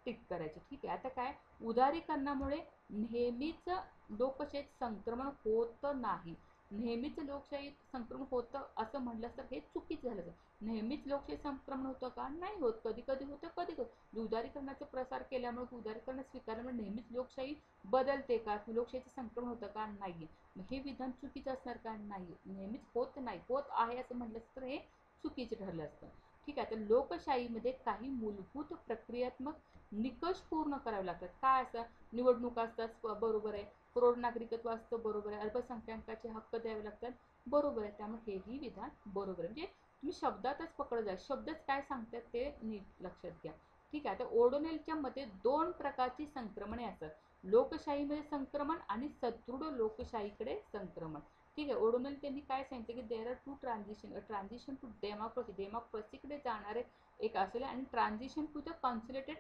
टिक करायचे. ठीक आहे, आता काय? उदारीकरणामुळे नेहमीच लोकशाहीत संक्रमण होत नाही. नेहमीच लोकशाहीत संक्रमण होतं असं म्हटलं तर हे चुकीचं झालं. नेहमीच लोकशाही संक्रमण होतं का? नाही होत. कधी कधी होतं, कधी कधी. उदारीकरणाचा प्रसार केल्यामुळे, उदारीकरण स्वीकारल्यामुळे नेहमीच लोकशाही बदलते का? लोकशाहीचं संक्रमण होतं का? नाही. मग हे विधान चुकीचं असणार का? नाही. नेहमीच होत नाही, होत आहे असं म्हटलं तर हे चुकीचं ठरलं असतं. ठीक आहे, तर लोकशाहीमध्ये काही मूलभूत प्रक्रियात्मक निकष पूर्ण करावे लागतात. काय असं? निवडणुका असतात, बरोबर आहे. प्रौढ नागरिकत्व असतं, बरोबर आहे. अल्पसंख्याकाचे हक्क द्यावे लागतात, बरोबर आहे. त्यामुळे हेही विधान बरोबर आहे. म्हणजे तुम्ही शब्दातच पकडत जा, शब्दच काय सांगतात ते नीट लक्षात घ्या. ठीक आहे, तर ओडोनेलच्या मते 2 प्रकारची संक्रमणे असतात. लोकशाहीमध्ये संक्रमण आणि सदृढ लोकशाहीकडे संक्रमण. ठीक आहे, ओडोनेल त्यांनी काय सांगितलं की there are two transition to डेमोक्रेसीकडे जाणारे एक असेल आणि transition to the consolidated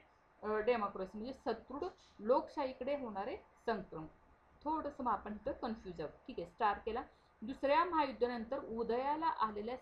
democracy म्हणजे सदृढ लोकशाहीकडे होणारे संक्रमण. थोडंसं मग आपण इथं कन्फ्यूज आहोत. ठीक आहे, स्टार केला. दुसऱ्या महायुद्धानंतर उदयाला आलेल्या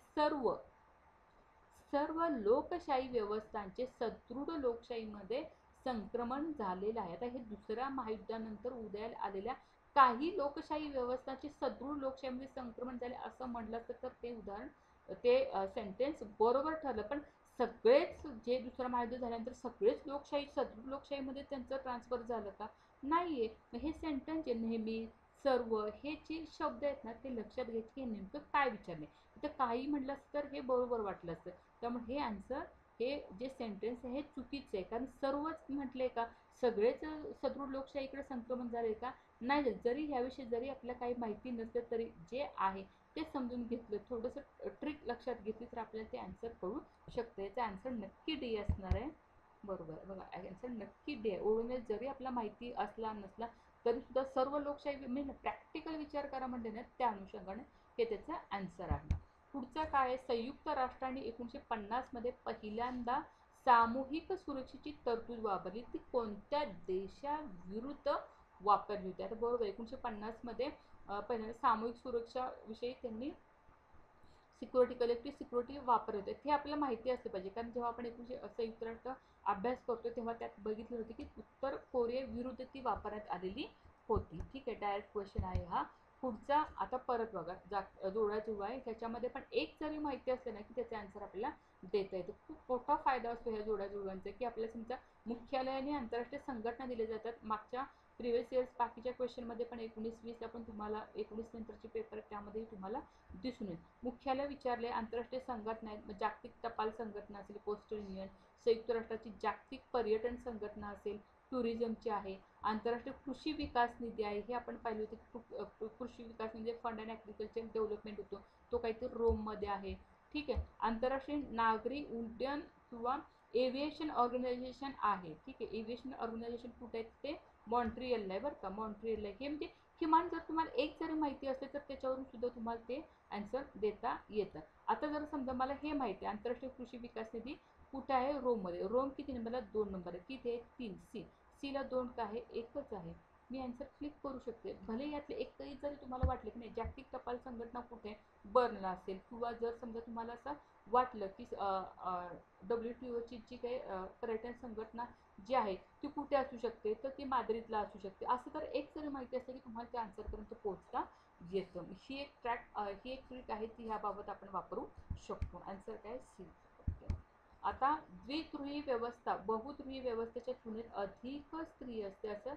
सर्व लोकशाही व्यवस्थांचे सदृढ लोकशाहीमध्ये संक्रमण झालेलं आहे. आता हे दुसऱ्या महायुद्धानंतर उदयाला आलेल्या काही लोकशाही व्यवस्थांचे सदृढ लोकशाहीमध्ये संक्रमण झाले असं म्हटलं तर ते उदाहरण, ते सेंटेन्स बरोबर ठरलं. पण सगळेच जे दुसरं महायुद्ध झाल्यानंतर सगळेच लोकशाही सदृढ लोकशाहीमध्ये त्यांचं ट्रान्सफर झालं का? नाहीये. मग हे सेंटेन्स जे नेहमी, सर्व हे जे शब्द आहेत ना ते लक्षात घ्यायचे की नेमकं काय विचारले. तर काही म्हटलं तर हे बरोबर वाटलं असतं. त्यामुळे हे आन्सर, हे जे सेंटेन्स आहे हे चुकीचं आहे. कारण सर्वच म्हटले का? सगळेच सदृढ लोकशाहीकडे संक्रमण झाले का? नाही. जरी ह्याविषयी जरी आपल्याला काही माहिती नसतं तरी जे आहे ते समजून घेतलं, थोडंसं ट्रिक लक्षात घेतली तर आपल्याला ते आन्सर कळू शकतं. याचा आन्सर नक्की डी असणार आहे. बरोबर बघा, आन्सर नक्की डी आहे. ओळून जरी आपला माहिती असला नसला तरी सुद्धा सर्व लोकशाही म्हणजे प्रॅक्टिकल विचार करा म्हणजे ना त्या अनुषंगाने हे त्याचं आन्सर आहे. पुढचा काय आहे, संयुक्त राष्ट्रांनी 1950 मध्ये पहिल्यांदा सामूहिक सुरक्षेची तरतूद वापरली, ती कोणत्या देशाविरुद्ध वापरली होती? आता बरोबर 1950 मध्ये पहिल्यांदा सामूहिक सुरक्षा विषयी त्यांनी सिक्युरिटी, कलेक्टिव्ह सिक्युरिटी वापरत होते. हे आपल्याला माहिती असलं पाहिजे, कारण जेव्हा आपण संयुक्त राष्ट्र अभ्यास करतो तेव्हा त्यात बघितले होते की उत्तर कोरिया विरुद्ध ती वापरण्यात आलेली होती. ठीक आहे, डायरेक्ट क्वेश्चन आहे हा. पुढचा आता परत बघा, जोडाजुळवा आहे, त्याच्यामध्ये पण एक जरी माहिती असते ना की त्याचे आन्सर आपल्याला देता येतं. खूप मोठा फायदा असतो ह्या जोडाजुळवांचा, की आपल्याला समजा मुख्यालयाने आंतरराष्ट्रीय संघटना दिल्या जातात. मागच्या प्रिव्हियस इयर्स बाकीच्या क्वेश्चनमध्ये पण 19-20 पण तुम्हाला 19 नंतरचे पेपर त्यामध्ये तुम्हाला दिसून येईल. मुख्यालय विचारले, आंतरराष्ट्रीय संघटना आहेत, जागतिक टपाल संघटना असेल, पोस्टल युनियन, संयुक्त राष्ट्राची जागतिक पर्यटन संघटना असेल, टुरिझमची आहे, आंतरराष्ट्रीय कृषी विकास निधी आहे, हे आपण पाहिले होते. कृषी विकास म्हणजे फंड अँड ॲग्रिकल्चर डेव्हलपमेंट होतो, तो काहीतरी रोममध्ये आहे. ठीक आहे, आंतरराष्ट्रीय नागरी उड्डयन किंवा एव्हिएशन ऑर्गनायझेशन आहे. ठीक आहे, एव्हिएशन ऑर्गनायझेशन कुठे आहे? ते मॉन्ट्रियलला आहे बरं का, मॉन्ट्रियलला. हे म्हणजे किमान जर तुम्हाला एक जरी माहिती असेल तर त्याच्यावरून सुद्धा तुम्हाला ते आन्सर देता येतं. आता जर समजा मला हे माहिती आहे आंतरराष्ट्रीय कृषी विकास निधी कुठे आहे? रोममध्ये. रोम किती नंबरला? 2 नंबर आहे. किती आहे? 3. सीला 2 काय आहे? एकच आहे. मी आन्सर क्लिक करू शकते. भले यातले एकही जरी तुम्हाला वाटलं की नाही जागतिक टपाल संघटना कुठे बर्नला असेल, किंवा जर समजा तुम्हाला असं वाटलं की WTOची जी काही पर्यटन संघटना जी आहे ती कुठे असू शकते, तर ती माद्रिदला असू शकते. असं तर एक जरी माहिती असते की तुम्हाला त्या आन्सरपर्यंत पोहोचता येतं. ही एक ट्रिक आहे ती ह्याबाबत आपण वापरू शकतो. आन्सर काय? सी. आता द्विध्रुवी व्यवस्था बहुध्रुवी व्यवस्थेच्या तुलनेत अधिक स्थिर असते, असं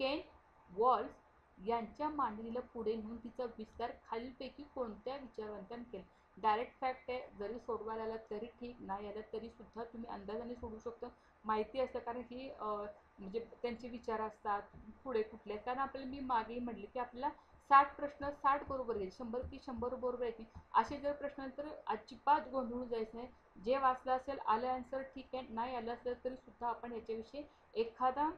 केंट वॉल्स यांच्या मांडणीला पुढे नेऊन तिचा विस्तार खालीलपैकी कोणत्या विचारवंतांनी केला? डायरेक्ट फॅक्ट आहे, जरी सोडवायला आला तरी ठीक, नाही आलं तरी सुद्धा तुम्ही अंदाजाने सोडू शकता. माहिती असतं, कारण ही म्हणजे त्यांचे विचार असतात पुढे कुठले. कारण आपल्याला मी मागेही म्हटले की आपल्याला 60 प्रश्न 60 बरोबर येईल, 100 की 100 बरोबर येतील. असे जर प्रश्न तर अजिबात गोंधळून जायचं नाही. जे वाचलं असेल, आलं आन्सर ठीक आहे, नाही आलं असेल तरी सुद्धा आपण याच्याविषयी एखादा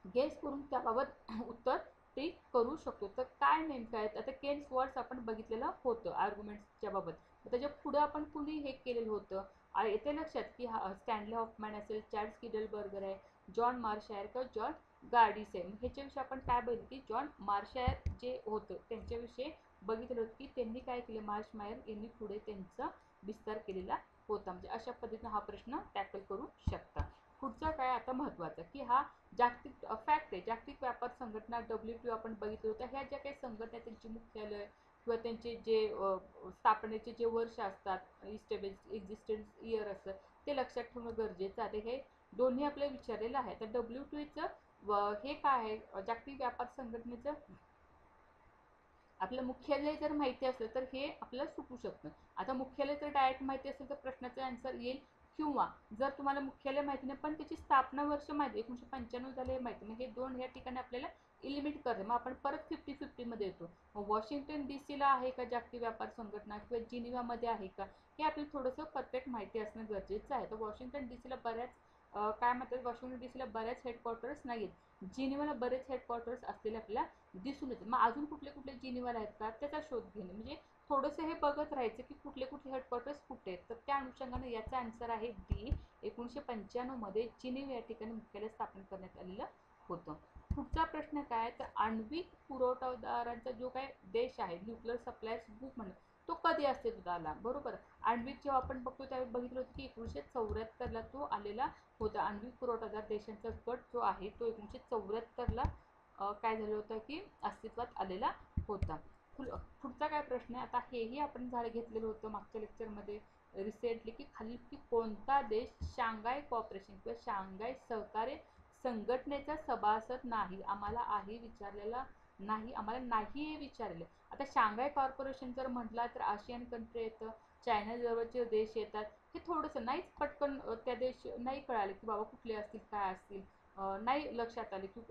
गेस करून त्याबाबत उत्तर ते करू शकतो. तर काय नेमकं आहे, आता केन्स वर्ड्स आपण बघितलेलं होतं आर्ग्युमेंट्सच्या बाबत. त्याच्या पुढे आपण कुणी हे केलेलं होतं येते लक्षात की स्टॅनले हॉफमॅन असेल, चार्ल्स किडलबर्गर आहे, जॉन मार्शायर किंवा जॉन गार्डिस आहे. ह्याच्याविषयी आपण काय बघितलं की जॉन मार्शायर जे होतं त्यांच्याविषयी बघितलं होतं की त्यांनी काय केलं, मार्शमायर यांनी पुढे त्यांचा विस्तार केलेला होता. म्हणजे अशा पद्धतीने हा प्रश्न टॅकल करू शकता. पुढचा काय आता महत्त्वाचा की हा जागतिक फॅक्ट आहे, जागतिक व्यापार संघटना WTO आपण बघितलं होतं. ह्या ज्या काही संघटना त्यांची मुख्यालय किंवा त्यांचे जे स्थापनेचे जे वर्ष असतात, एक्झिस्टन्स इयर असतं, ते लक्षात ठेवणं गरजेचं आहे. हे दोन्ही आपल्याला विचारलेलं आहे. तर WTOचं हे काय आहे, जागतिक व्यापार संघटनेचं आपलं मुख्यालय जर माहिती असलं तर हे आपल्याला सुटू शकतं. आता मुख्यालय जर डायरेक्ट माहिती असेल तर प्रश्नाचं आन्सर येईल, किंवा जर तुम्हाला मुख्यालय माहिती नाही पण त्याची स्थापना वर्ष माहिती 1995 झाले माहिती, मग हे दोन या ठिकाणी आपल्याला इलिमिट करते. मग आपण परत 50-50 मध्ये येतो. मग वॉशिंग्टन DC ला आहे का जागतिक व्यापार संघटना, किंवा जिनिव्हामध्ये आहे का, हे आपल्याला थोडंसं परफेक्ट माहिती असणं गरजेचं आहे. तर वॉशिंग्टन DC ला बऱ्याच काय म्हणतात, वॉशिंग्टन DC ला बऱ्याच हेडक्वार्टर्स नाहीत. जिनिव्हाला बरेच हेडक्वार्टर्स असलेले आपल्याला दिसून येते. मग अजून कुठले कुठले जिनिव्हाला आहेत का त्याचा शोध घेणे, म्हणजे थोडंसं हे बघत राहायचं की कुठले कुठले हेडक्वार्टर्स कुठे आहेत. तर त्या अनुषंगाने याचा आन्सर आहे डी. 1995 मध्ये जिनिव्हा या ठिकाणी मुख्यालय स्थापन करण्यात आलेलं होतं. पुढचा प्रश्न काय, तर आण्विक पुरवठादारांचा जो काय देश आहे, न्यूक्लिअर सप्लायर्स ग्रुप म्हणून, तो कधी अस्तित्वात आला? बरोबर, आण्विक जेव्हा आपण बघतो त्यावेळी बघितलं होतं की 1974 तो आलेला होता. आण्विक पुरवठादार देशांचा गट जो आहे तो 1974 काय झालं होतं की अस्तित्वात आलेला होता. पुढचा काय प्रश्न आहे, आता हेही आपण घेतलेलं होतं मागच्या लेक्चरमध्ये रिसेंटली, की खालील की कोणता देश शांघाय कॉपरेशन किंवा शांघाय सहकार्य संघटनेचा सभासद नाही? आम्हाला आहे विचारलेला नाही, आम्हाला नाही हे विचारले. आता शांघाय कॉर्पोरेशन जर म्हटला तर आशियन कंट्री येतं, चायना जवळचे देश येतात. हे थोडंसं नाहीच पटकन त्या देश नाही कळाले की बाबा कुठले असतील काय असतील, नाही लक्षात आले की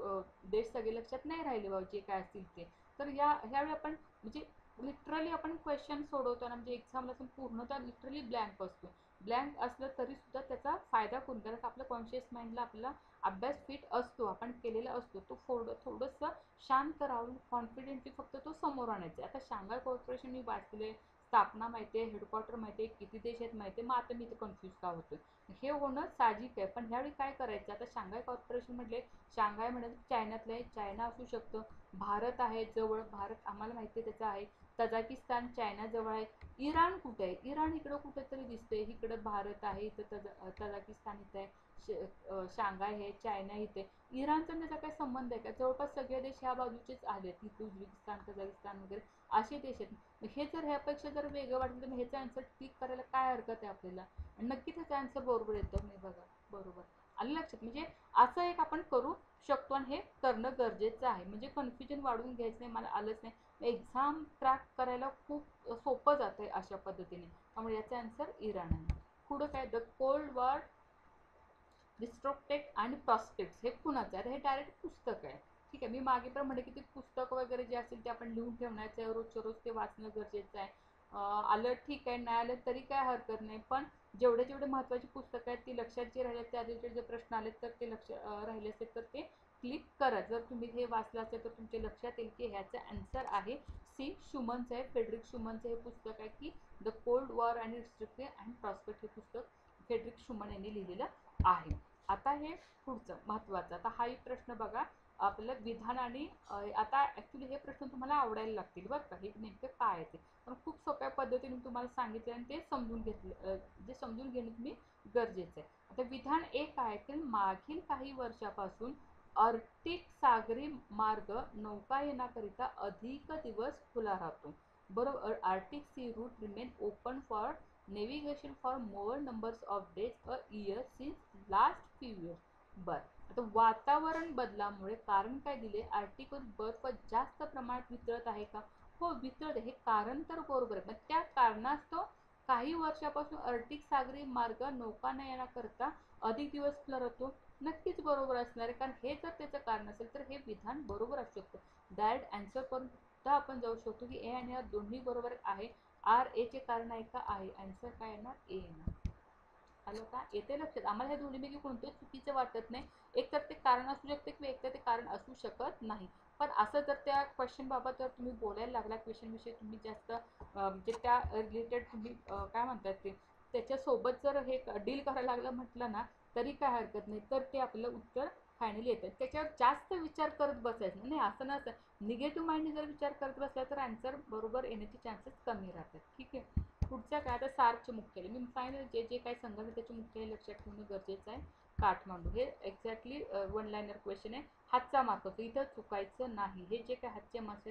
देश सगळे लक्षात नाही राहिले बाबा जे काय असतील ते. तर ह्यावेळी आपण म्हणजे लिटरली आपण क्वेश्चन सोडवताना म्हणजे एक्झामला पूर्णतः लिटरली ब्लँक असतो. ब्लँक असलं तरी सुद्धा त्याचा फायदा कोण, कारण आपलं कॉन्शियस माइंडला आपला अभ्यास फिट असतो, आपण केलेला असतो. तो थोडंसं शांत राहून कॉन्फिडेंटली फक्त तो समोर आणायचा. आता शांघाय कॉर्पोरेशन मी वाचले, स्थापना माहिती आहे, हेडक्वार्टर माहिती आहे, किती देश आहेत माहिती आहे, मग आता मी इथे कन्फ्यूज का होतोय. हे होणं साहजिक आहे. पण ह्यावेळी काय करायचं, आता शांघाय कॉर्पोरेशन म्हटले, शांघाय म्हणजे चायनातलं आहे, चायना असू शकतं, भारत आहे जवळ, भारत आम्हाला माहिती आहे त्याचं आहे, तजाकिस्तान चायना जवळ आहे, इराण कुठे आहे, इराण इकडं कुठेतरी दिसते, इकडं भारत आहे, इथं तजाकिस्तान इथं आहे, शांघाय आहे, चायना इथे, इराणचा त्याचा काही संबंध आहे का, जवळपास सगळे देश ह्या बाजूचेच आलेत, इथे उझबेकिस्तान कझाकिस्तान वगैरे असे देश आहेत. हे जर ह्यापेक्षा जर वेगळं वाटलं तर ह्याचा आन्सर क्लिक करायला काय हरकत आहे आपल्याला, आणि नक्कीच ह्याचा आन्सर बरोबर येतं. नाही बघा, बरोबर आलं लक्षात. म्हणजे असं एक आपण करू शकतो आणि हे करणं गरजेचं आहे. म्हणजे कन्फ्युजन वाढवून घ्यायचं नाही, मला आलंच नाही, एक्झाम क्रॅक करायला खूप सोपं जातं आहे अशा पद्धतीने. त्यामुळे याचा आन्सर इराण आहे. पुढं काय, द कोल्ड वॉर डिस्ट्रॉक्टेड आणि प्रॉस्पेक्ट्स हे कुणाचं आहे, हे डायरेक्ट पुस्तक आहे. ठीक आहे, मी मागे पण म्हणे की ते पुस्तक वगैरे जे असेल ते आपण लिहून ठेवण्याचं आहे, रोजच्या रोज ते वाचणं गरजेचं आहे. आलं ठीक आहे, नाही आलं तरी काय हरकत नाही, पण जेवढे जेवढे महत्त्वाची पुस्तकं आहेत ती लक्षात जे राहिले, त्या रिलेटेड जे प्रश्न आले तर ते लक्ष राहिले असेल तर ते क्लिक करा. जर तुम्ही हे वाचलं असेल तर तुमच्या लक्षात येईल की ह्याचं आन्सर आहे सी. शुमनचं आहे, फेडरिक शुमनचं हे पुस्तक आहे की द कोल्ड वॉर आणि डिस्ट्रक्टेड अँड प्रॉस्पेक्ट हे पुस्तक फेडरिक शुमन यांनी लिहिलेलं आहे. आता हे पुढचं महत्त्वाचं, आता हा एक प्रश्न बघा आपलं विधान आणि आता ॲक्च्युली हे प्रश्न तुम्हाला आवडायला लागतील बरं का, हे नेमकं काय आहे ते, पण खूप सोप्या पद्धतीने तुम्हाला सांगितलं आणि ते समजून घेतलं, जे समजून घेणं तुम्ही गरजेचं आहे. आता विधान एक आहे की मागील काही वर्षापासून आर्क्टिक सागरी मार्ग नौकायनाकरिता अधिक दिवस खुला राहतो. बरोबर, Arctic sea route remain open for navigation for more numbers of days a year since last few years. बर, आता वातावरण बदलामुळे कारण काय दिले, आर्क्टिकवर बर्फ जास्त प्रमाणात वितळत आहे का, हो वितळत, हे कारण तर बरोबर आहे, पण त्या कारणास्तव काही वर्षापासून आर्क्टिक सागरी मार्ग नौकानयनाकरता अधिक दिवस खुला राहतो, नक्कीच बरोबर असणार आहे, कारण हे जर त्याचं कारण असेल तर हे विधान बरोबर असू शकतं. डायरेक्ट आन्सर करून सुद्धा आपण जाऊ शकतो की ए आणि आर दोन्ही बरोबर आहे. आर ए चे कारण आहे का, आहे, आन्सर काय येणार, ए येणार. आलं का, येते लक्षात. आम्हाला ह्या दोन्हीपैकी कोणतंच चुकीचं वाटत नाही, एक तर ते कारण असू शकते किंवा एक तर ते कारण असू शकत नाही. पण असं जर त्या क्वेश्चन बाबत जर तुम्ही बोलायला लागला, क्वेश्चन विषयी तुम्ही जास्त म्हणजे त्या रिलेटेड तुम्ही काय म्हणतात ते त्याच्यासोबत जर हे डील करायला लागलं म्हटलं ना तरी काय हरकत नाही, तर ते आपलं उत्तर फायनली येतं. त्याच्यावर जास्त विचार करत बसायचं नाही, असं नसतं. निगेटिव्ह माइंडने जर विचार करत बसला तर आन्सर बरोबर येण्याचे चान्सेस कमी राहतात. ठीक आहे, पुढच्या काय, आता सार्कचे मुख्यालय मी सांगितलं, जे जे काही संघटना त्याचे मुख्यालय लक्षात ठेवणं गरजेचं आहे. काठमांडू, हे एक्झॅक्टली वन लाईनर क्वेश्चन आहे. हातचा मार्क इथं चुकायचं नाही, हे जे काही हातचे मासे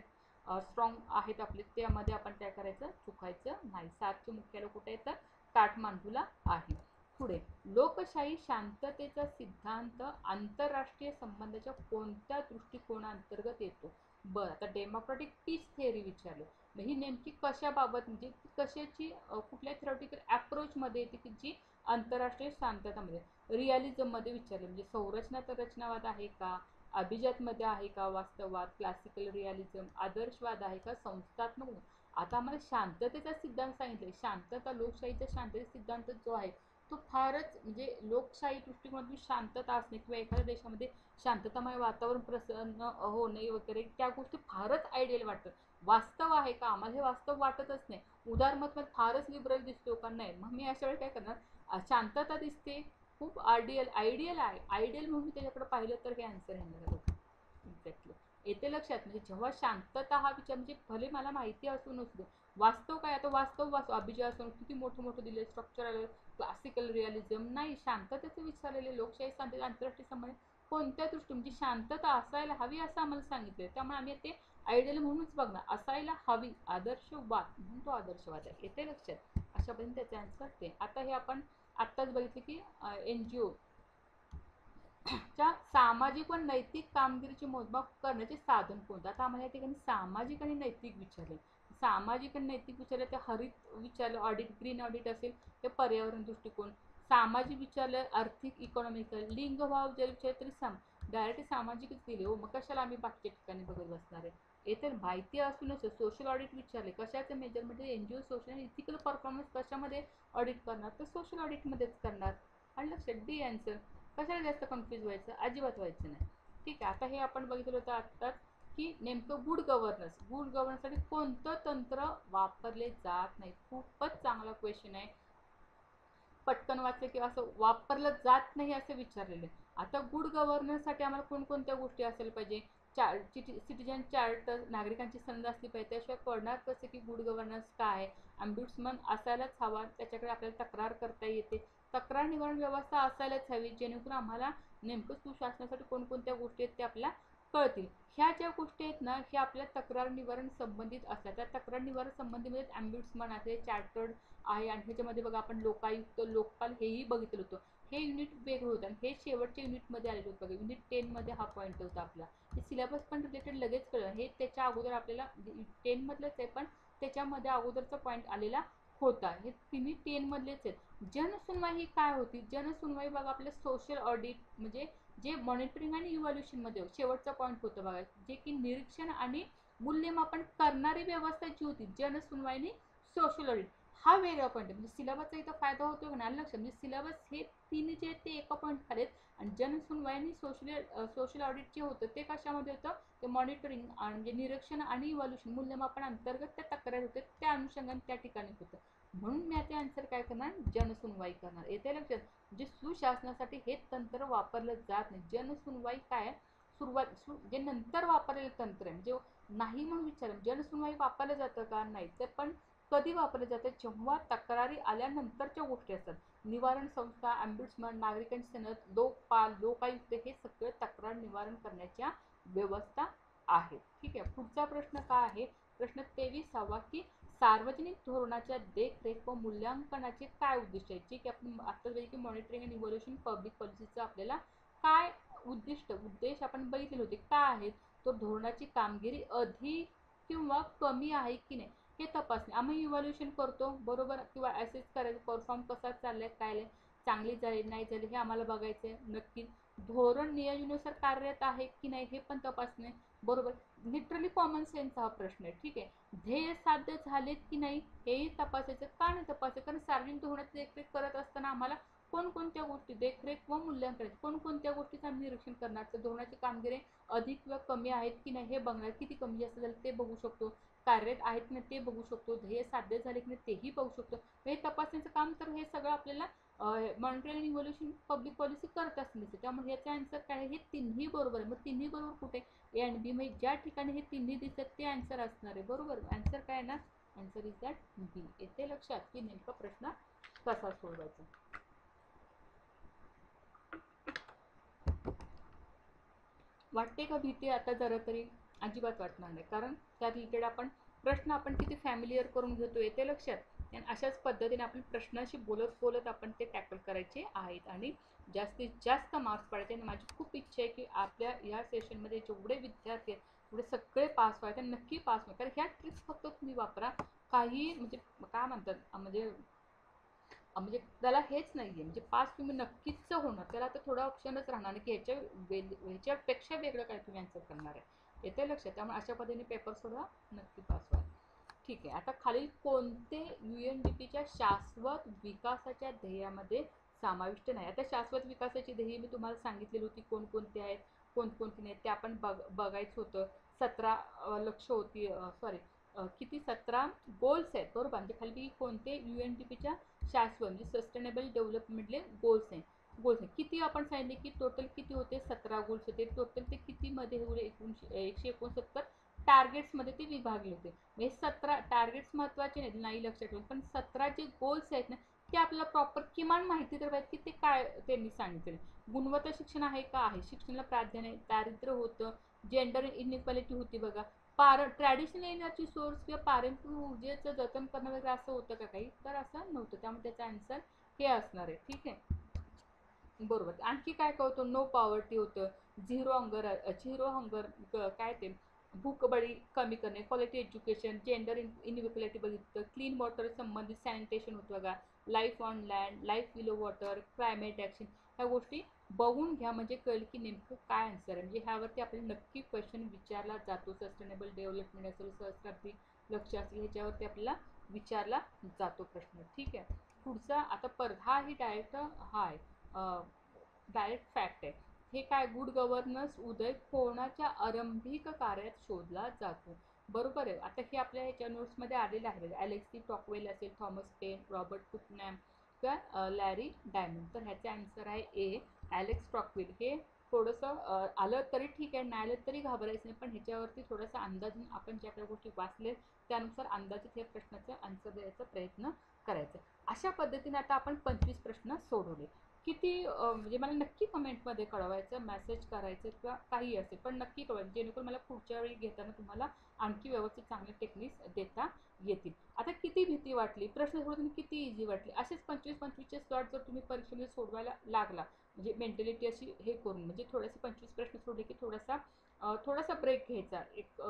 स्ट्रॉंग आहेत आपले त्यामध्ये आपण काय करायचं, चुकायचं नाही. सार्कचे मुख्यालय कुठे आहे तर काठमांडूला आहे. पुढे, लोकशाही शांततेचा सिद्धांत आंतरराष्ट्रीय संबंधाच्या कोणत्या दृष्टिकोनाअंतर्गत येतो. बरं, आता डेमोक्रॅटिक पीस थिअरी विचारलं, ही नेमकी कशाबाबत, म्हणजे कशाची कुठल्या थेरॉटिकल अप्रोचमध्ये येते की जी आंतरराष्ट्रीय शांततामध्ये, रिअलिझममध्ये विचारलं, म्हणजे संरचना तर रचनावाद आहे का, अभिजातमध्ये आहे का, वास्तववाद, क्लासिकल रिअलिझम, आदर्शवाद आहे का, संस्थात्मक. आता आम्हाला शांततेचा सिद्धांत सांगितले, शांतता, लोकशाहीचा शांततेचा सिद्धांत जो आहे तो फारच, म्हणजे लोकशाही दृष्टिकोनातून शांतता असणे किंवा एखाद्या देशामध्ये शांततामय वातावरण प्रसन्न होणे वगैरे त्या गोष्टी फारच आयडियल वाटतात. वास्तव आहे का, आम्हाला हे वास्तव वाटतच नाही. उदारमत फारच लिबरल दिसतो का, नाही, मग मी अशा वेळी काय करणार, शांतता दिसते खूप आयडियल आहे, आयडियल म्हणून त्याच्याकडे पाहिलं तर हे आन्सर येणार आहे. एक्झॅक्टली, येते लक्षात. म्हणजे जेव्हा शांतता हा विचार, म्हणजे भले मला माहिती असू नसतो वास्तव काय, आता वास्तव अभिजय असं किती मोठं मोठं दिले, स्ट्रक्चरल क्लासिकल रिअलिझम, नाही, शांततेचे विचारलेले, लोकशाही शांतता आंतरराष्ट्रीय संबंध कोणत्या दृष्टी, म्हणजे शांतता असायला हवी असं आम्हाला सांगितलं, त्यामुळे आम्ही ते आयडियल म्हणूनच बघणार, असायला हवी, आदर्शवाद म्हणून तो आदर्शवाद आहे. येते लक्षात, अशा पद्धतीने त्याचे आन्सर ते. आता हे आपण आत्ताच बघितले की NGO च्या सामाजिक व नैतिक कामगिरीची मोजमाप करण्याचे साधन कोणतं. आता आम्हाला या ठिकाणी सामाजिक आणि नैतिक विचारले, सामाजिक आणि नैतिक विचारले ते हरित विचारलं, ऑडिट ग्रीन ऑडिट असेल ते पर्यावरण दृष्टिकोन, सामाजिक विचारलं आर्थिक इकॉनॉमिकल, लिंगभाव जर विचारले तरी डायरेक्ट सामाजिकच दिले हो, मग कशाला आम्ही बाकीच्या ठिकाणी बघत बसणार आहे. येथे माहिती असूनच सोशल ऑडिट विचारले, कशाचे मेजरमेंट, NGO सोशल आणि इथिकल परफॉर्मन्स कशामध्ये ऑडिट करणार, तर सोशल ऑडिटमध्येच करणार. आणि लक्षात डी आन्सर. कशाला जास्त कन्फ्यूज व्हायचं, अजिबात व्हायचं नाही. ठीक आहे, आता हे आपण बघितलं होतं आत्ताच की नेमकं गुड गव्हर्नन्ससाठी कोणतं तंत्र वापरले जात नाही. खूपच चांगला क्वेश्चन आहे. पटकन वाचलं किंवा असं वापरलं जात नाही असं विचारलेलं आहे. आता गुड गव्हर्नन्ससाठी आम्हाला कोणकोणत्या गोष्टी असायला पाहिजे. सिटीजन चार्टर, नागरिकांची संधी असली पाहिजे. त्याशिवाय कळणार कसं की गुड गव्हर्नन्स काय आहे. अँब्युट्समन असायलाच हवा, त्याच्याकडे आपल्याला तक्रार करता येते. तक्रार निवारण व्यवस्था असायलाच हवी, जेणेकरून आम्हाला नेमकं सुशासनासाठी कोणकोणत्या गोष्टी आहेत त्या आपल्या कळतील. ह्या ज्या गोष्टी आहेत ना, ह्या आपल्या तक्रार निवारण संबंधित असतात. त्या तक्रार निवारण संबंधीमध्ये अँब्युट्समन असे चार्टर्ड आहे, आणि ह्याच्यामध्ये बघा आपण लोकायुक्त, लोकपाल हेही बघितलं होतं. हे युनिट वेगळं होतं आणि हे शेवटच्या युनिटमध्ये आलेलं होतं बघा. युनिट 10 मध्ये हा पॉईंट होता आपला. हे सिलेबस पण रिलेटेड लगेच कळलं. हे त्याच्या अगोदर आपल्याला 10 मधलंच आहे, पण त्याच्यामध्ये अगोदरचा पॉईंट आलेला होता. हे तिन्ही 10 मधलेच आहेत. जनसुनवाई ही काय होती. जनसुनवाई बघा आपल्या सोशल ऑडिट, म्हणजे जे मॉनिटरिंग आणि इव्हॅल्युएशन मध्ये शेवटचा पॉईंट होतं बघा, जे की निरीक्षण आणि मूल्यमापन करणारी व्यवस्था जी होती. जनसुनवाई आणि सोशल ऑडिट हा वेगळा पॉईंट आहे. म्हणजे सिलेबसचा इथं फायदा होतो का नाही लक्षात. म्हणजे सिलेबस हे तीन जे आहेत ते एका पॉईंट खालेत, आणि जनसुनवाई आणि सोशल ऑडिट जे होतं ते कशामध्ये होतं. ते मॉनिटरिंग म्हणजे निरीक्षण आणि इव्हॅल्युएशन मूल्यमापन अंतर्गत त्या तक्रारी होते, त्या अनुषंगाने त्या ठिकाणी होतं. म्हणून मी आता आन्सर काय करणार, जनसुनवाई करणार. येते लक्षात. म्हणजे सुशासनासाठी हे तंत्र वापरलं जात नाही. जनसुनवाई काय जे नंतर वापरलेलं तंत्र आहे. म्हणजे नाही म्हणून विचार, जनसुनवाई वापरलं जातं का, नाही. तर पण कधी वापरले जाते, जेव्हा तक्रारी आल्यानंतरच्या गोष्टी असतात. निवारण संस्था, अँब्युट्समन, नागरिकांची सनद, लोकपाल, लोकायुक्त हे सगळे तक्रार निवारण करण्याच्या व्यवस्था आहेत. ठीक आहे. पुढचा प्रश्न काय आहे, प्रश्न 23वा की सार्वजनिक धोरणाच्या देखरेख व मूल्यांकनाचे काय उद्दिष्ट आहे. ठीक आहे. आपण आता की मॉनिटरिंग अँड इव्हॅल्युएशन पब्लिक पॉलिसीचं आपल्याला काय उद्देश आपण बघितले होते, काय आहेत. तो धोरणाची कामगिरी अधिक किंवा कमी आहे की नाही हे तपासणे. आम्ही इव्हॅल्युएशन करतो बरोबर, किंवा असेस करायचं परफॉर्म कसा चाललाय, काय चांगली झाली नाही झाली हे आम्हाला बघायचं आहे. नक्की धोरण नियोजनानुसार कार्यरत आहे की नाही हे पण तपासणे बरोबर. लिटरली कॉमन सेन्स हा प्रश्न आहे. ठीक आहे. ध्येय साध्य झालेत की नाही हेही तपासायचं. का नाही तपासायचं, कारण सार्वजनिक धोरणाची देखरेख करत असताना आम्हाला कोणकोणत्या गोष्टी देखरेख व मूल्यांकन कोणकोणत्या गोष्टीचं आम्ही निरीक्षण करणार. धोरणाची कामगिरी अधिक किंवा कमी आहेत की नाही हे बघणार. किती कमी जास्त झालं ते बघू शकतो. कार्यरत आहेत की नाही ते बघू शकतो. ध्येय साध्य झाले की नाही तेही बघू शकतो. हे तपासण्याचं काम तर हे सगळं आपल्याला मॉनिटरिंग आणि इव्हॅल्युएशन पब्लिक पॉलिसी करत असते. त्यामुळे याचा आन्सर काय आहे, हे तिन्ही बरोबर आहे. मग तिन्ही बरोबर कुठे, ए आणि बी, म्हणजे ज्या ठिकाणी हे तिन्ही दिसतात ते आन्सर असणार आहे बरोबर. आन्सर काय ना, आन्सर इज दॅट बी. येते लक्षात की नेमका प्रश्न कसा सोडवायचा. वाटते का भीती आता जरा तरी, अजिबात वाटणार नाही, कारण त्या रिलेटेड आपण प्रश्न आपण किती फॅमिलियर करून घेतो येते लक्षात. आणि अशाच पद्धतीने आपण प्रश्नाशी बोलत बोलत आपण ते टॅकल करायचे आहेत आणि जास्तीत जास्त मार्क्स पाडायचे. आणि माझी खूप इच्छा आहे की आपल्या या सेशनमध्ये जेवढे विद्यार्थी आहेत तेवढे सगळे पास व्हायचे, नक्की पास व्हा. कारण ह्या ट्रिक्स फक्त तुम्ही वापरा. काही म्हणजे काय म्हणतात, म्हणजे त्याला हेच नाहीये, म्हणजे पास तुम्ही नक्कीच होणार. त्याला आता थोडा ऑप्शनच राहणार नाही की ह्याच्यापेक्षा वेगळं काय तुम्ही आन्सर करणार आहे. येते लक्षात. त्यामुळे अशा पद्धतीने पेपर सोडवा, नक्की पास व्हा. ठीक आहे. आता खालील कोणते UNDPच्या शाश्वत विकासाच्या ध्येयामध्ये समाविष्ट नाही. आता शाश्वत विकासाची ध्येय मी तुम्हाला सांगितलेली होती कोणकोणती आहेत, कोणकोणती नाहीत ते आपण बघायचं होतं. 17 लक्ष होती, सॉरी किती 17 गोल्स आहेत बरोबर. म्हणजे खाली कोणते UNDPच्या शाश्वत म्हणजे सस्टेनेबल डेव्हलपमेंटले गोल्स आहे. किती आपण सांगितले की टोटल किती होते, 17 गोल्स होते. टोटल ते किती मध्ये 169 टार्गेट्स मध्ये ते विभागले होते. म्हणजे 17 टार्गेट्स महत्वाचे नाही लक्षात ठेवून, पण 17 जे गोल्स आहेत ना ते आपल्याला प्रॉपर किमान माहिती तर पाहिजे की ते काय त्यांनी सांगितले. गुणवत्ता शिक्षण आहे का, आहे. शिक्षणाला प्राधान्य, दारिद्र्य होतं, जेंडर इनइक्वालिटी होती बघा. ट्रॅडिशनल एनर्जी सोर्स किंवा पारंपरिक ऊर्जेचं जतन करणं वगैरे असं होतं का काही, तर असं नव्हतं. त्यामुळे त्याचा आन्सर हे असणार आहे. ठीक आहे बरोबर. आणखी काय कळतं, नो पॉवर्टी होतं, झिरो हंगर काय ते भूकबळी कमी करणे, क्वालिटी एज्युकेशन, जेंडर इनइक्वालिटी बघितलं, क्लीन वॉटर संबंधित सॅनिटेशन होतं बघा, life on land, life below water, climate action, ह्या गोष्टी बघून घ्या म्हणजे कळेल की नेमकं काय आन्सर आहे. म्हणजे ह्यावरती आपल्याला नक्की क्वेश्चन विचारला जातो. सस्टेनेबल डेव्हलपमेंट असेल, सहस्त्रार्थी लक्ष असेल, ह्याच्यावरती आपल्याला विचारला जातो प्रश्न. ठीक आहे. पुढचा आता हा ही डायरेक्ट हा आहे डायरेक्ट फॅक्ट आहे. हे काय, गुड गव्हर्नन्स उदय कोणाच्या आरंभिक कार्यात शोधला जातो? बरोबर आहे. आता हे आपल्या ह्याच्या नोट्समध्ये आलेलं आहे. अलेक्सी टॉकवेल असेल, थॉमस पेन, रॉबर्ट पुटनॅम किंवा लॅरी डायमंड. तर ह्याचे आन्सर आहे ए, ॲलेक्स टॉकवेल. हे थोडंसं आलं तरी ठीक आहे, नाही आलं तरी घाबरायचं नाही, पण ह्याच्यावरती थोडासा अंदाजून आपण ज्या काही गोष्टी वाचले त्यानुसार अंदाजित या प्रश्नाचं आन्सर द्यायचा प्रयत्न करायचा. अशा पद्धतीने आता आपण 25 प्रश्न सोडवले. किती म्हणजे मला नक्की कमेंटमध्ये कळवायचं, मेसेज करायचं किंवा काही असेल, पण नक्की कळवायचं, जेणेकरून मला पुढच्या वेळी घेताना तुम्हाला आणखी व्यवस्थित चांगले टेक्निक्स देता येतील. आता किती भीती वाटली, प्रश्न सोडवताना किती इझी वाटली, असेच 25-25चे स्लॉट जर तुम्ही परीक्षेमध्ये सोडवायला लागला, म्हणजे मेंटॅलिटी अशी हे करून, म्हणजे थोडेसे 25 प्रश्न सोडले की थोडासा ब्रेक घ्यायचा, एक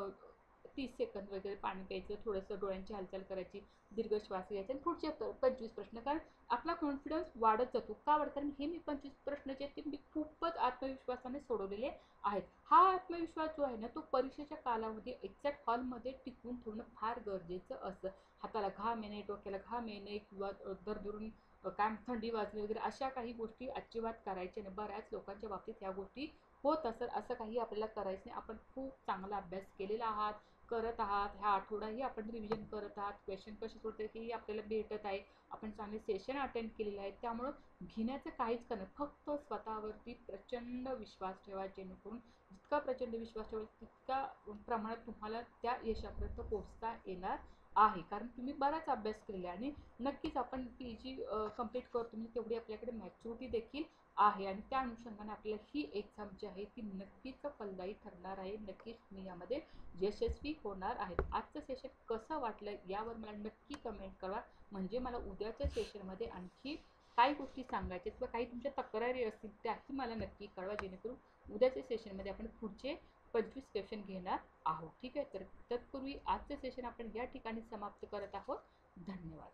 30 सेकंद वगैरे पाणी प्यायचं, थोडंसं डोळ्यांची हालचाल करायची, दीर्घ श्वास घ्यायचा आणि पुढचे 25 प्रश्न. कारण आपला कॉन्फिडन्स वाढत जातो. का वाढत? कारण हे मी 25 प्रश्न जे आहेत ते मी खूपच आत्मविश्वासाने सोडवलेले आहेत. हा आत्मविश्वास जो आहे ना, तो परीक्षेच्या कालावधी एक्झॅक्ट हॉलमध्ये टिकून ठेवणं फार गरजेचं असतं. हाताला घाम येणे, डोक्याला घाम येणे किंवा दरदरून काय थंडी वाजणे वगैरे अशा काही गोष्टी अजिबात करायच्या नाही. बऱ्याच लोकांच्या बाबतीत ह्या गोष्टी होत असतात. असं काही आपल्याला करायचं नाही. आपण खूप चांगला अभ्यास केलेला आहात, करत आहात. ह्या आठवडाही आपण रिव्हिजन करत आहात. क्वेश्चन कसे सोडते हे आपल्याला भेटत आहे. आपण चांगले सेशन अटेंड केलेले आहेत. त्यामुळं भिण्याचं काहीच करणं, फक्त स्वतःवरती प्रचंड विश्वास ठेवा, जेणेकरून जितका प्रचंड विश्वास ठेवा तितका प्रमाणात तुम्हाला त्या यशापर्यंत पोहोचता येणार आहे. कारण तुम्ही बराच अभ्यास केलेला आहे आणि नक्कीच आपण PG कंप्लीट करतो म्हणजे तेवढी आपल्याकडे मॅच्युरिटी देखील आहे आणि त्या अनुषंगाने आपल्याला ही एक्झाम जी आहे ती नक्कीच फलदायी ठरणार आहे. नक्कीच तुम्ही यामध्ये यशस्वी होणार आहेत. आजचं सेशन कसं वाटलं यावर मला नक्की कमेंट करा, म्हणजे मला उद्याच्या सेशनमध्ये आणखी काही गोष्टी सांगायच्या किंवा काही तुमच्या तक्रारी असतील त्याही मला नक्की कळवा, जेणेकरून उद्याच्या सेशनमध्ये आपण पुढचे 25 क्वेश्चन घेणार आहोत. ठीक आहे, तर तत्पूर्वी आजचं सेशन आपण या ठिकाणी समाप्त करत आहोत. धन्यवाद.